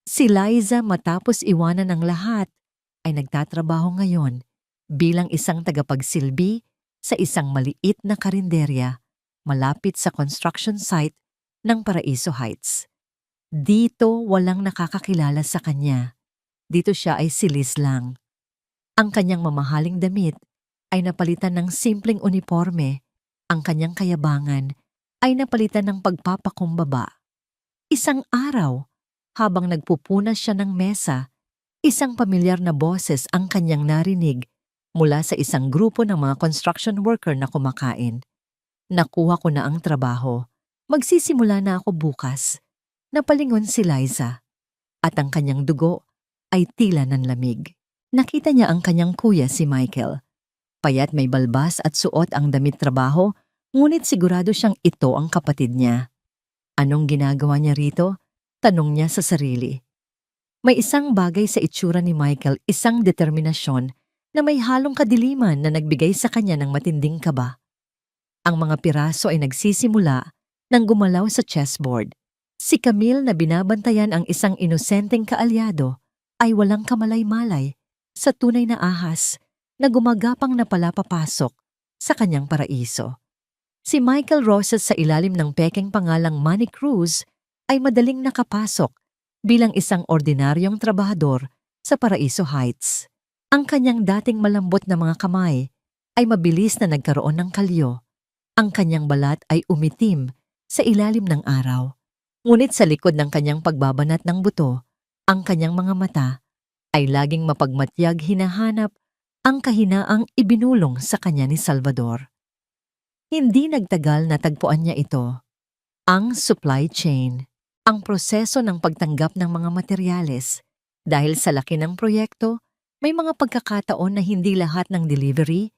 Si Liza, matapos iwanan ng lahat, ay nagtatrabaho ngayon bilang isang tagapagsilbi sa isang maliit na karinderya malapit sa construction site ng Paraiso Heights. Dito walang nakakakilala sa kanya. Dito siya ay si Liz lang. Ang kanyang mamahaling damit ay napalitan ng simpleng uniforme. Ang kanyang kayabangan ay napalitan ng pagpapakumbaba. Isang araw, habang nagpupunas siya ng mesa, isang pamilyar na boses ang kanyang narinig mula sa isang grupo ng mga construction worker na kumakain. Nakuha ko na ang trabaho. Magsisimula na ako bukas. Napalingon si Liza. At ang kanyang dugo ay tila ng lamig. Nakita niya ang kanyang kuya, si Michael. Payat, may balbas at suot ang damit trabaho, ngunit sigurado siyang ito ang kapatid niya. Anong ginagawa niya rito? Tanong niya sa sarili. May isang bagay sa itsura ni Michael, isang determinasyon na may halong kadiliman na nagbigay sa kanya ng matinding kaba. Ang mga piraso ay nagsisimula nang gumalaw sa chessboard. Si Camille na binabantayan ang isang inosenteng kaalyado ay walang kamalay-malay sa tunay na ahas na gumagapang na palapapasok sa kanyang paraiso. Si Michael Roses sa ilalim ng pekeng pangalang Manny Cruz ay madaling nakapasok bilang isang ordinaryong trabahador sa Paraiso Heights. Ang kanyang dating malambot na mga kamay ay mabilis na nagkaroon ng kalyo. Ang kanyang balat ay umitim sa ilalim ng araw. Ngunit sa likod ng kanyang pagbabanat ng buto, ang kanyang mga mata ay laging mapagmatyag hinahanap ang kahinaang ibinulong sa kanya ni Salvador. Hindi nagtagal na tagpuan niya ito. Ang supply chain, ang proseso ng pagtanggap ng mga materyales. Dahil sa laki ng proyekto, may mga pagkakataon na hindi lahat ng delivery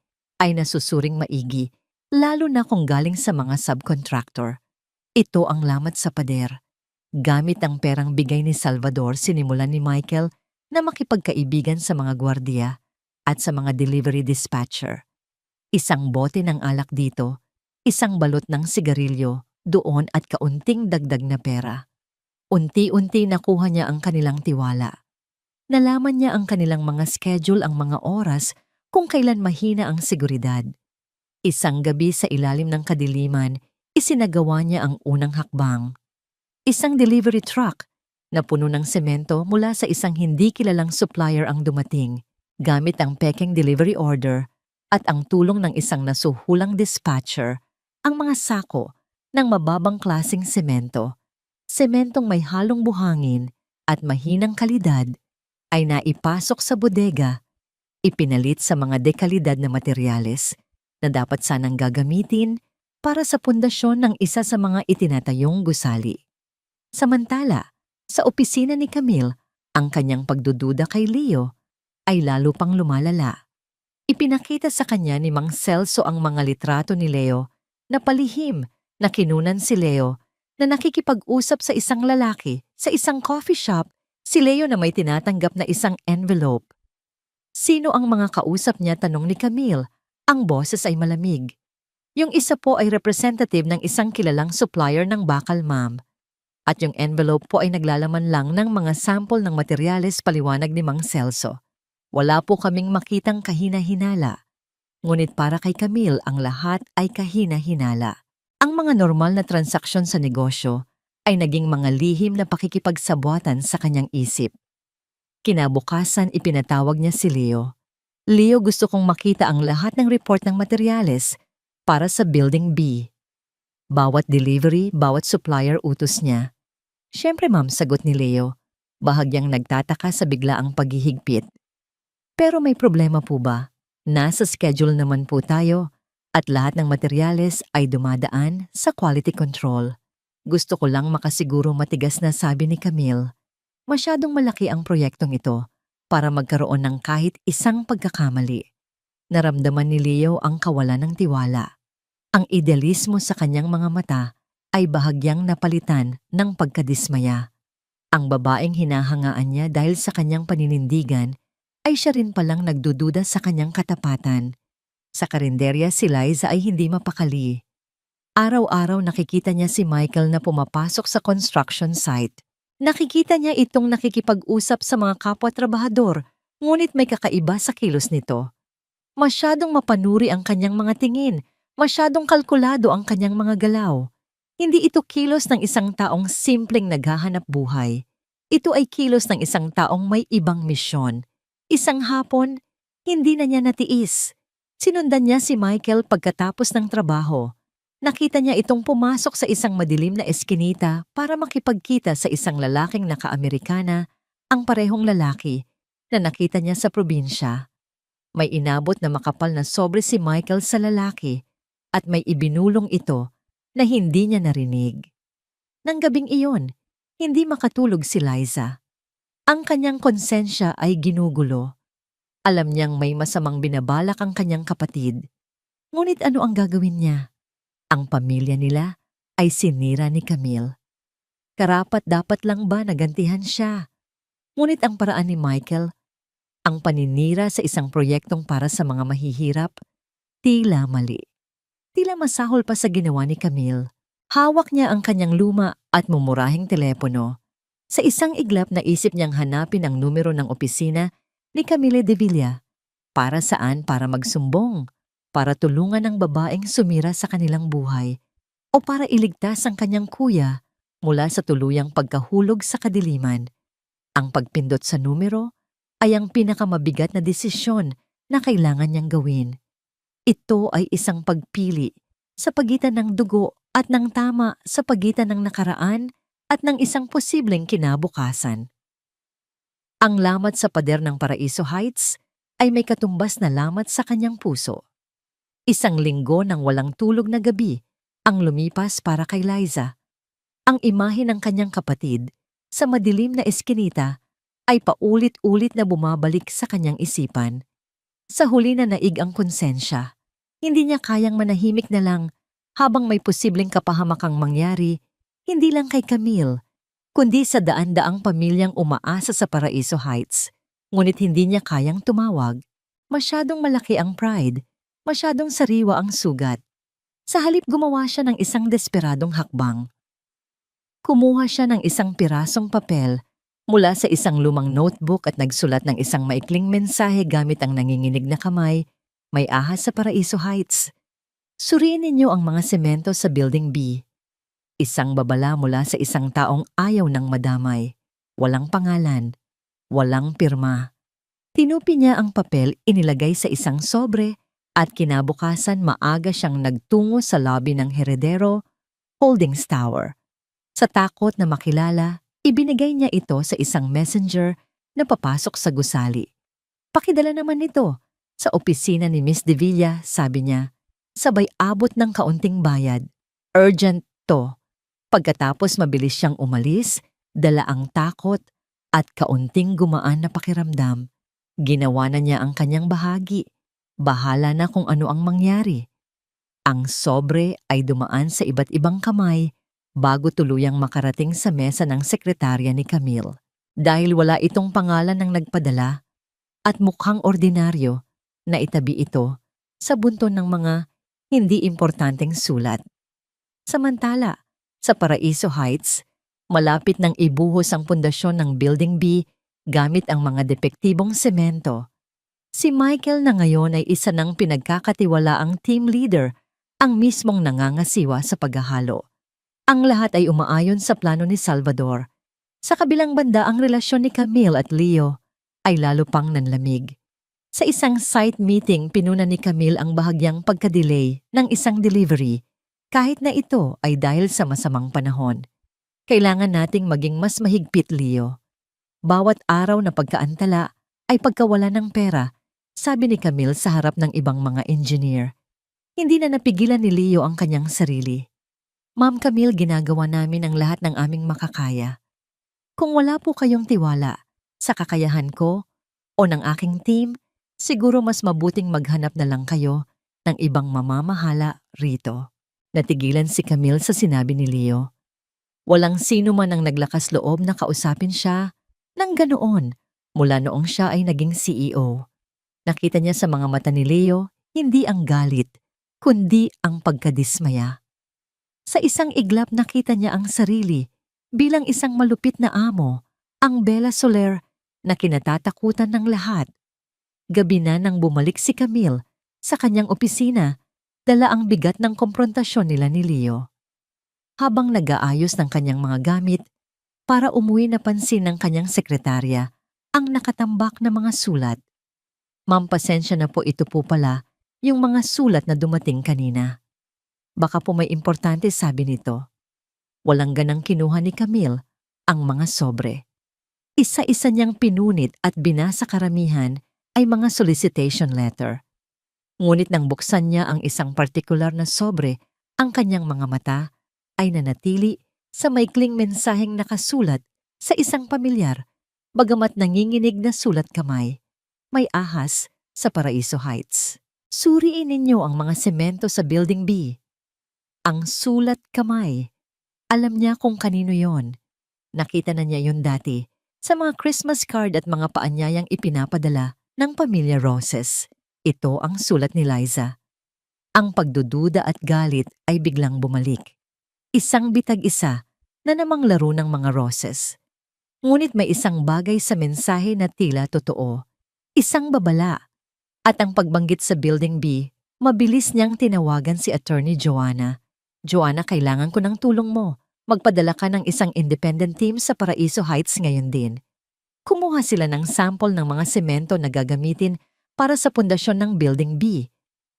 ay nasusuring maigi, lalo na kung galing sa mga subcontractor. Ito ang lamat sa pader. Gamit ang perang bigay ni Salvador, sinimulan ni Michael na makipagkaibigan sa mga gwardiya at sa mga delivery dispatcher. Isang bote ng alak dito, isang balot ng sigarilyo doon at kaunting dagdag na pera. Unti-unti nakuha niya ang kanilang tiwala. Nalaman niya ang kanilang mga schedule, ang mga oras kung kailan mahina ang seguridad. Isang gabi sa ilalim ng kadiliman, isinagawa niya ang unang hakbang. Isang delivery truck na puno ng semento mula sa isang hindi kilalang supplier ang dumating, gamit ang pekeng delivery order at ang tulong ng isang nasuhulang dispatcher, ang mga sako ng mababang klaseng semento. Sementong may halong buhangin at mahinang kalidad ay naipasok sa bodega, ipinalit sa mga dekalidad na materyales na dapat sanang gagamitin para sa pundasyon ng isa sa mga itinatayong gusali. Samantala, sa opisina ni Camille, ang kanyang pagdududa kay Leo ay lalo pang lumalala. Ipinakita sa kanya ni Mang Celso ang mga litrato ni Leo na palihim na kinunan si Leo na nakikipag-usap sa isang lalaki sa isang coffee shop, si Leo na may tinatanggap na isang envelope. Sino ang mga kausap niya, tanong ni Camille. Ang boses ay malamig. Yung isa po ay representative ng isang kilalang supplier ng bakal, ma'am. At yung envelope po ay naglalaman lang ng mga sample ng materyales, paliwanag ni Mang Celso. Wala po kaming makitang kahina-hinala. Ngunit para kay Camille, ang lahat ay kahina-hinala. Ang mga normal na transaksyon sa negosyo ay naging mga lihim na pakikipagsabuatan sa kanyang isip. Kinabukasan, ipinatawag niya si Leo. Leo, gusto kong makita ang lahat ng report ng materyales para sa Building B. Bawat delivery, bawat supplier utos niya. Siyempre, ma'am, sagot ni Leo. Bahagyang nagtataka sa biglaang paghihigpit. Pero may problema po ba? Nasa schedule naman po tayo at lahat ng materyales ay dumadaan sa quality control. Gusto ko lang makasiguro, matigas na sabi ni Camille. Masyadong malaki ang proyektong ito para magkaroon ng kahit isang pagkakamali. Naramdaman ni Leo ang kawalan ng tiwala. Ang idealismo sa kanyang mga mata ay bahagyang napalitan ng pagkadismaya. Ang babaeng hinahangaan niya dahil sa kanyang paninindigan ay siya rin palang nagdududa sa kanyang katapatan. Sa karinderya, si Liza ay hindi mapakali. Araw-araw nakikita niya si Michael na pumapasok sa construction site. Nakikita niya itong nakikipag-usap sa mga kapwa-trabahador, ngunit may kakaiba sa kilos nito. Masyadong mapanuri ang kanyang mga tingin, masyadong kalkulado ang kanyang mga galaw. Hindi ito kilos ng isang taong simpleng naghahanap buhay. Ito ay kilos ng isang taong may ibang misyon. Isang hapon, hindi na niya natiis. Sinundan niya si Michael pagkatapos ng trabaho. Nakita niya itong pumasok sa isang madilim na eskinita para makipagkita sa isang lalaking naka-Amerikana, ang parehong lalaki na nakita niya sa probinsya. May inabot na makapal na sobre si Michael sa lalaki at may ibinulong ito na hindi niya narinig. Nang gabing iyon, hindi makatulog si Liza. Ang kanyang konsensya ay ginugulo. Alam niyang may masamang binabalak ang kanyang kapatid. Ngunit ano ang gagawin niya? Ang pamilya nila ay sinira ni Camille. Karapat-dapat lang ba nagantihan siya? Ngunit ang paraan ni Michael, ang paninira sa isang proyektong para sa mga mahihirap, tila mali. Tila masahol pa sa ginawa ni Camille. Hawak niya ang kanyang luma at mumurahing telepono. Sa isang iglap naisip niyang hanapin ang numero ng opisina ni Camille de Villa. Para saan? Para magsumbong, para tulungan ang babaeng sumira sa kanilang buhay, o para iligtas ang kanyang kuya mula sa tuluyang pagkahulog sa kadiliman. Ang pagpindot sa numero ay ang pinakamabigat na desisyon na kailangan niyang gawin. Ito ay isang pagpili sa pagitan ng dugo at ng tama, sa pagitan ng nakaraan at ng isang posibleng kinabukasan. Ang lamat sa pader ng Paraiso Heights ay may katumbas na lamat sa kanyang puso. Isang linggo ng walang tulog na gabi ang lumipas para kay Liza. Ang imahe ng kanyang kapatid sa madilim na eskinita ay paulit-ulit na bumabalik sa kanyang isipan. Sa huli na naig ang konsensya, hindi niya kayang manahimik na lang habang may posibleng kapahamakang mangyari, hindi lang kay Camille, kundi sa daan-daang pamilyang umaasa sa Paraiso Heights. Ngunit hindi niya kayang tumawag. Masyadong malaki ang pride, masyadong sariwa ang sugat. Sa halip gumawa siya ng isang desperadong hakbang. Kumuha siya ng isang pirasong papel mula sa isang lumang notebook at nagsulat ng isang maikling mensahe gamit ang nanginginig na kamay. May ahas sa Paraiso Heights. Suriin ninyo ang mga semento sa Building B. Isang babala mula sa isang taong ayaw ng madamay. Walang pangalan, walang pirma. Tinupi niya ang papel, inilagay sa isang sobre at kinabukasan maaga siyang nagtungo sa lobby ng Heredero Holdings Tower. Sa takot na makilala, ibinigay niya ito sa isang messenger na papasok sa gusali. Pakidala naman ito sa opisina ni Miss De Villa, sabi niya. Sabay abot ng kaunting bayad. Urgent to. Pagkatapos mabilis siyang umalis, dala ang takot at kaunting gumaan na pakiramdam. Ginawa na niya ang kanyang bahagi. Bahala na kung ano ang mangyari. Ang sobre ay dumaan sa iba't ibang kamay bago tuluyang makarating sa mesa ng sekretarya ni Camille. Dahil wala itong pangalan ng nagpadala at mukhang ordinaryo, naitabi ito sa bunton ng mga hindi importanteng sulat. Samantala, sa Paraiso Heights, malapit nang ibuhos ang pundasyon ng Building B gamit ang mga depektibong semento. Si Michael na ngayon ay isa ng pinagkakatiwalaang team leader, ang mismong nangangasiwa sa paghahalo. Ang lahat ay umaayon sa plano ni Salvador. Sa kabilang banda, ang relasyon ni Camille at Leo ay lalo pang nanlamig. Sa isang site meeting, pinuna ni Camille ang bahagyang pagka-delay ng isang delivery, kahit na ito ay dahil sa masamang panahon. Kailangan nating maging mas mahigpit, Leo. Bawat araw na pagkaantala ay pagkawala ng pera, sabi ni Camille sa harap ng ibang mga engineer. Hindi na napigilan ni Leo ang kanyang sarili. Ma'am Camille, ginagawa namin ang lahat ng aming makakaya. Kung wala po kayong tiwala sa kakayahan ko o ng aking team, siguro mas mabuting maghanap na lang kayo ng ibang mamamahala rito. Natigilan si Camille sa sinabi ni Leo. Walang sino man ang naglakas loob na kausapin siya ng ganoon mula noong siya ay naging CEO. Nakita niya sa mga mata ni Leo hindi ang galit, kundi ang pagkadismaya. Sa isang iglap nakita niya ang sarili bilang isang malupit na amo, ang Bella Soler na kinatatakutan ng lahat. Gabi na nang bumalik si Camille sa kanyang opisina, dala ang bigat ng komprontasyon nila ni Leo. Habang nag-aayos ng kanyang mga gamit, para umuwi napansin ng kanyang sekretarya ang nakatambak na mga sulat. Ma'am, pasensya na po, ito po pala yung mga sulat na dumating kanina. Baka po may importante, sabi nito. Walang ganang kinuha ni Camille ang mga sobre. Isa-isa niyang pinunit at binasa karamihan ay mga solicitation letter. Ngunit nang buksan niya ang isang partikular na sobre, ang kanyang mga mata ay nanatili sa maikling mensaheng nakasulat sa isang pamilyar, bagamat nanginginig na sulat kamay. May ahas sa Paraiso Heights. Suriin ninyo ang mga semento sa Building B. Ang sulat kamay. Alam niya kung kanino yon. Nakita na niya yon dati sa mga Christmas card at mga paanyayang ipinapadala ng pamilya Roses. Ito ang sulat ni Liza. Ang pagdududa at galit ay biglang bumalik. Isang bitag-isa na namang laro ng mga Roses. Ngunit may isang bagay sa mensahe na tila totoo. Isang babala. At ang pagbanggit sa Building B, mabilis niyang tinawagan si Attorney Joanna. Joanna, kailangan ko ng tulong mo. Magpadala ka ng isang independent team sa Paraiso Heights ngayon din. Kumuha sila ng sample ng mga semento na gagamitin para sa pundasyon ng Building B.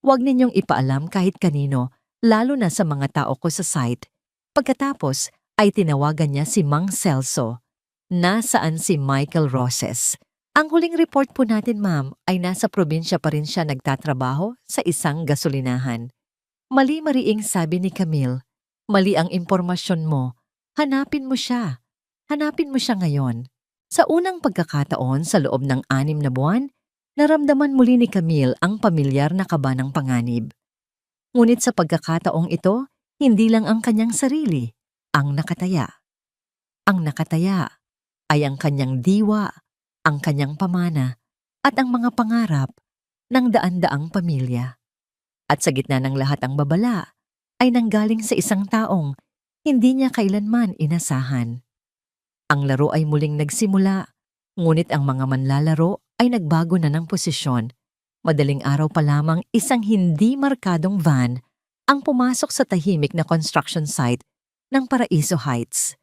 Huwag ninyong ipaalam kahit kanino, lalo na sa mga tao ko sa site. Pagkatapos ay tinawagan niya si Mang Celso. Nasaan si Michael Roses? Ang huling report po natin, ma'am, ay nasa probinsya pa rin siya nagtatrabaho sa isang gasolinahan. Mali-mariing sabi ni Camille, mali ang impormasyon mo. Hanapin mo siya. Hanapin mo siya ngayon. Sa unang pagkakataon sa loob ng 6 na buwan, naramdaman muli ni Camille ang pamilyar na kaba ng panganib. Ngunit sa pagkakataong ito, hindi lang ang kanyang sarili ang nakataya. Ang nakataya ay ang kanyang diwa, ang kanyang pamana, at ang mga pangarap ng daan-daang pamilya. At sa gitna ng lahat ang babala ay nanggaling sa isang taong hindi niya kailanman inasahan. Ang laro ay muling nagsimula, ngunit ang mga manlalaro ay nagbago na ng posisyon. Madaling araw pa lamang isang hindi markadong van ang pumasok sa tahimik na construction site ng Paraiso Heights.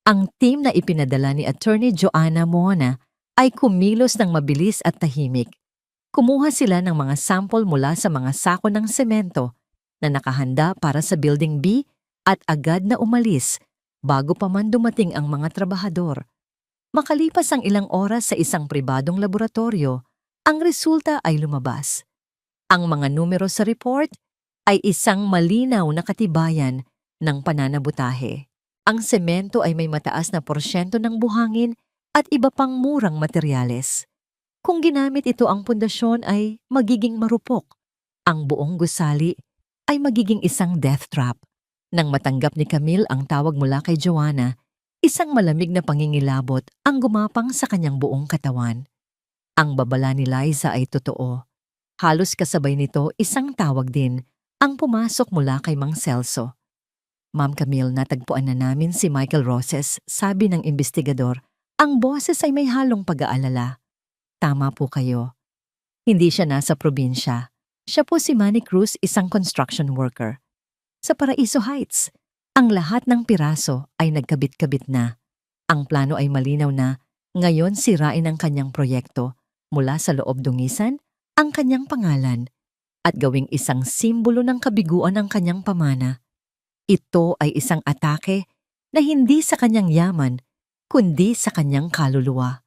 Ang team na ipinadala ni Attorney Joanna Mona ay kumilos ng mabilis at tahimik. Kumuha sila ng mga sample mula sa mga sako ng semento na nakahanda para sa Building B at agad na umalis bago pa man dumating ang mga trabahador. Makalipas ang ilang oras sa isang pribadong laboratorio, ang resulta ay lumabas. Ang mga numero sa report ay isang malinaw na katibayan ng pananabutahe. Ang semento ay may mataas na porsyento ng buhangin at iba pang murang materyales. Kung ginamit ito ang pundasyon ay magiging marupok. Ang buong gusali ay magiging isang death trap. Nang matanggap ni Camille ang tawag mula kay Joanna, isang malamig na pangingilabot ang gumapang sa kanyang buong katawan. Ang babala ni Liza ay totoo. Halos kasabay nito isang tawag din ang pumasok mula kay Mang Celso. Ma'am Camille, natagpuan na namin si Michael Roses, sabi ng investigador. Ang boses ay may halong pag-aalala. Tama po kayo. Hindi siya nasa probinsya. Siya po si Manny Cruz, isang construction worker. Sa Paraiso Heights, ang lahat ng piraso ay nagkabit-kabit na. Ang plano ay malinaw na ngayon sirain ang kanyang proyekto mula sa loob dungisan ang kanyang pangalan at gawing isang simbolo ng kabiguan ng kanyang pamana. Ito ay isang atake na hindi sa kanyang yaman kundi sa kanyang kaluluwa.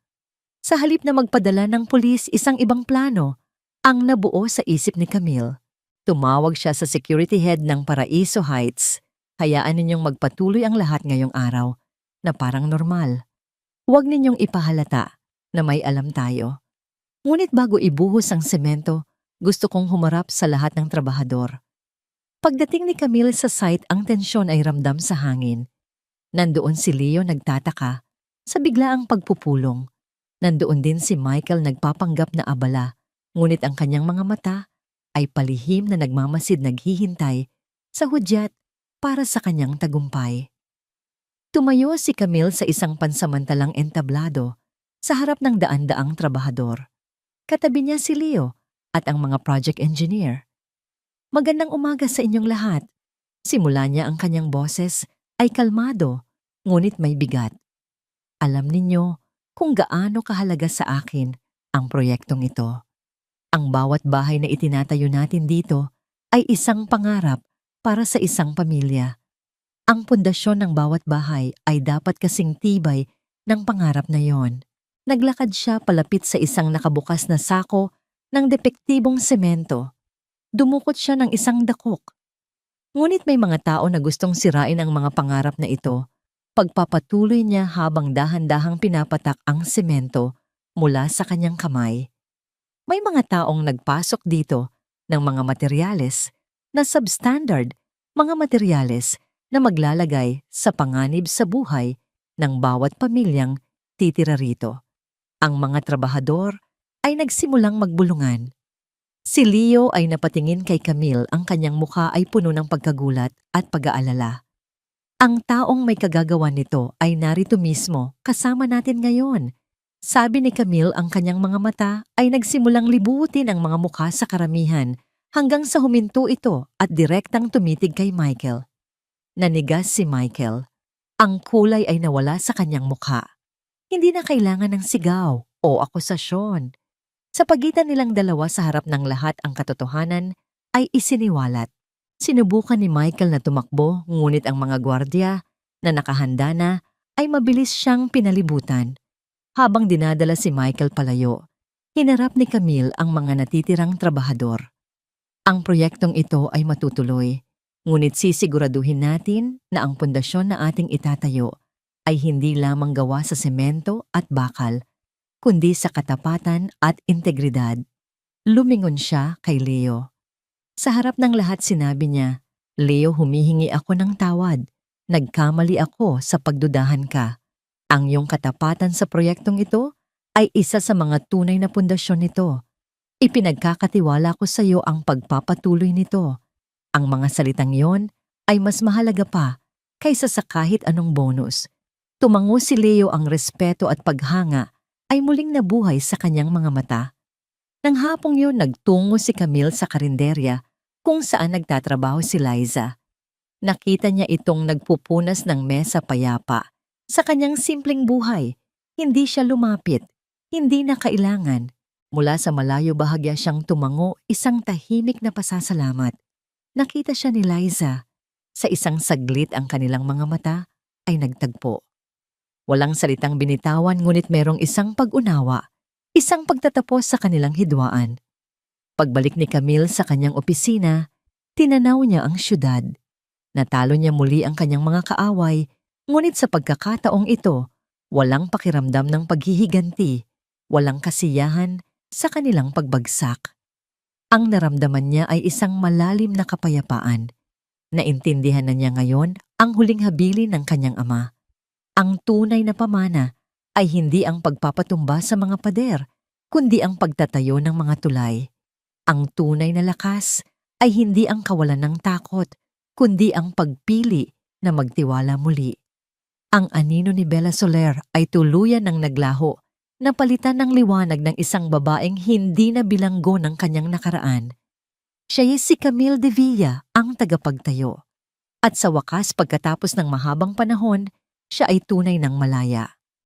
Sa halip na magpadala ng pulis isang ibang plano, ang nabuo sa isip ni Camille. Tumawag siya sa security head ng Paraiso Heights. Hayaan ninyong magpatuloy ang lahat ngayong araw na parang normal. Huwag ninyong ipahalata na may alam tayo. Ngunit bago ibuhos ang semento, gusto kong humarap sa lahat ng trabahador. Pagdating ni Camille sa site, ang tensyon ay ramdam sa hangin. Nandoon si Leo nagtataka sa biglaang pagpupulong. Nandoon din si Michael nagpapanggap na abala, ngunit ang kanyang mga mata ay palihim na nagmamasid naghihintay sa hudyat para sa kanyang tagumpay. Tumayo si Camille sa isang pansamantalang entablado sa harap ng daan-daang trabahador. Katabi niya si Leo at ang mga project engineer. Magandang umaga sa inyong lahat. Simula niya ang kanyang boses ay kalmado, ngunit may bigat. Alam ninyo kung gaano kahalaga sa akin ang proyektong ito. Ang bawat bahay na itinatayo natin dito ay isang pangarap para sa isang pamilya. Ang pundasyon ng bawat bahay ay dapat kasing tibay ng pangarap na yon. Naglakad siya palapit sa isang nakabukas na sako ng depektibong semento. Dumukot siya ng isang dakok. Ngunit may mga tao na gustong sirain ang mga pangarap na ito. Pagpapatuloy niya habang dahan-dahang pinapatak ang semento mula sa kanyang kamay. May mga taong nagpasok dito ng mga materyales na substandard, mga materyales na maglalagay sa panganib sa buhay ng bawat pamilyang titira rito. Ang mga trabahador ay nagsimulang magbulungan. Si Leo ay napatingin kay Camille, ang kanyang mukha ay puno ng pagkagulat at pag-aalala. Ang taong may kagagawan nito ay narito mismo, kasama natin ngayon. Sabi ni Camille, ang kanyang mga mata ay nagsimulang libutin ang mga mukha sa karamihan hanggang sa huminto ito at direktang tumitig kay Michael. Nanigas si Michael. Ang kulay ay nawala sa kanyang mukha. Hindi na kailangan ng sigaw o akusasyon. Sa pagitan nilang dalawa, sa harap ng lahat, ang katotohanan ay isiniwalat. Sinubukan ni Michael na tumakbo, ngunit ang mga gwardya na nakahanda na ay mabilis siyang pinalibutan. Habang dinadala si Michael palayo, hinarap ni Camille ang mga natitirang trabahador. Ang proyektong ito ay matutuloy, ngunit sisiguraduhin natin na ang pundasyon na ating itatayo ay hindi lamang gawa sa semento at bakal, kundi sa katapatan at integridad. Lumingon siya kay Leo. Sa harap ng lahat sinabi niya, "Leo, humihingi ako ng tawad. Nagkamali ako sa pagdudahan ka. Ang iyong katapatan sa proyektong ito ay isa sa mga tunay na pundasyon nito. Ipinagkakatiwala ko sa iyo ang pagpapatuloy nito. Ang mga salitang yon ay mas mahalaga pa kaysa sa kahit anong bonus." Tumango si Leo, ang respeto at paghanga ay muling nabuhay sa kanyang mga mata. Nang hapong yun, nagtungo si Camille sa karinderya kung saan nagtatrabaho si Liza. Nakita niya itong nagpupunas ng mesa payapa. Sa kanyang simpleng buhay, hindi siya lumapit, hindi na kailangan. Mula sa malayo bahagya siyang tumango, isang tahimik na pasasalamat. Nakita siya ni Liza. Sa isang saglit ang kanilang mga mata ay nagtagpo. Walang salitang binitawan, ngunit merong isang pag-unawa, isang pagtatapos sa kanilang hidwaan. Pagbalik ni Camille sa kanyang opisina, tinanaw niya ang syudad. Natalo niya muli ang kanyang mga kaaway, ngunit sa pagkakataong ito, walang pakiramdam ng paghihiganti, walang kasiyahan sa kanilang pagbagsak. Ang naramdaman niya ay isang malalim na kapayapaan. Naintindihan na niya ngayon ang huling habilin ng kanyang ama. Ang tunay na pamana ay hindi ang pagpapatumba sa mga pader, kundi ang pagtatayo ng mga tulay. Ang tunay na lakas ay hindi ang kawalan ng takot, kundi ang pagpili na magtiwala muli. Ang anino ni Bella Soler ay tuluyan ng naglaho, napalitan ng liwanag ng isang babaeng hindi na bilanggo ng kanyang nakaraan. Siya ay si Camille de Villa, ang tagapagtayo. At sa wakas, pagkatapos ng mahabang panahon, siya ay tunay ng malaya.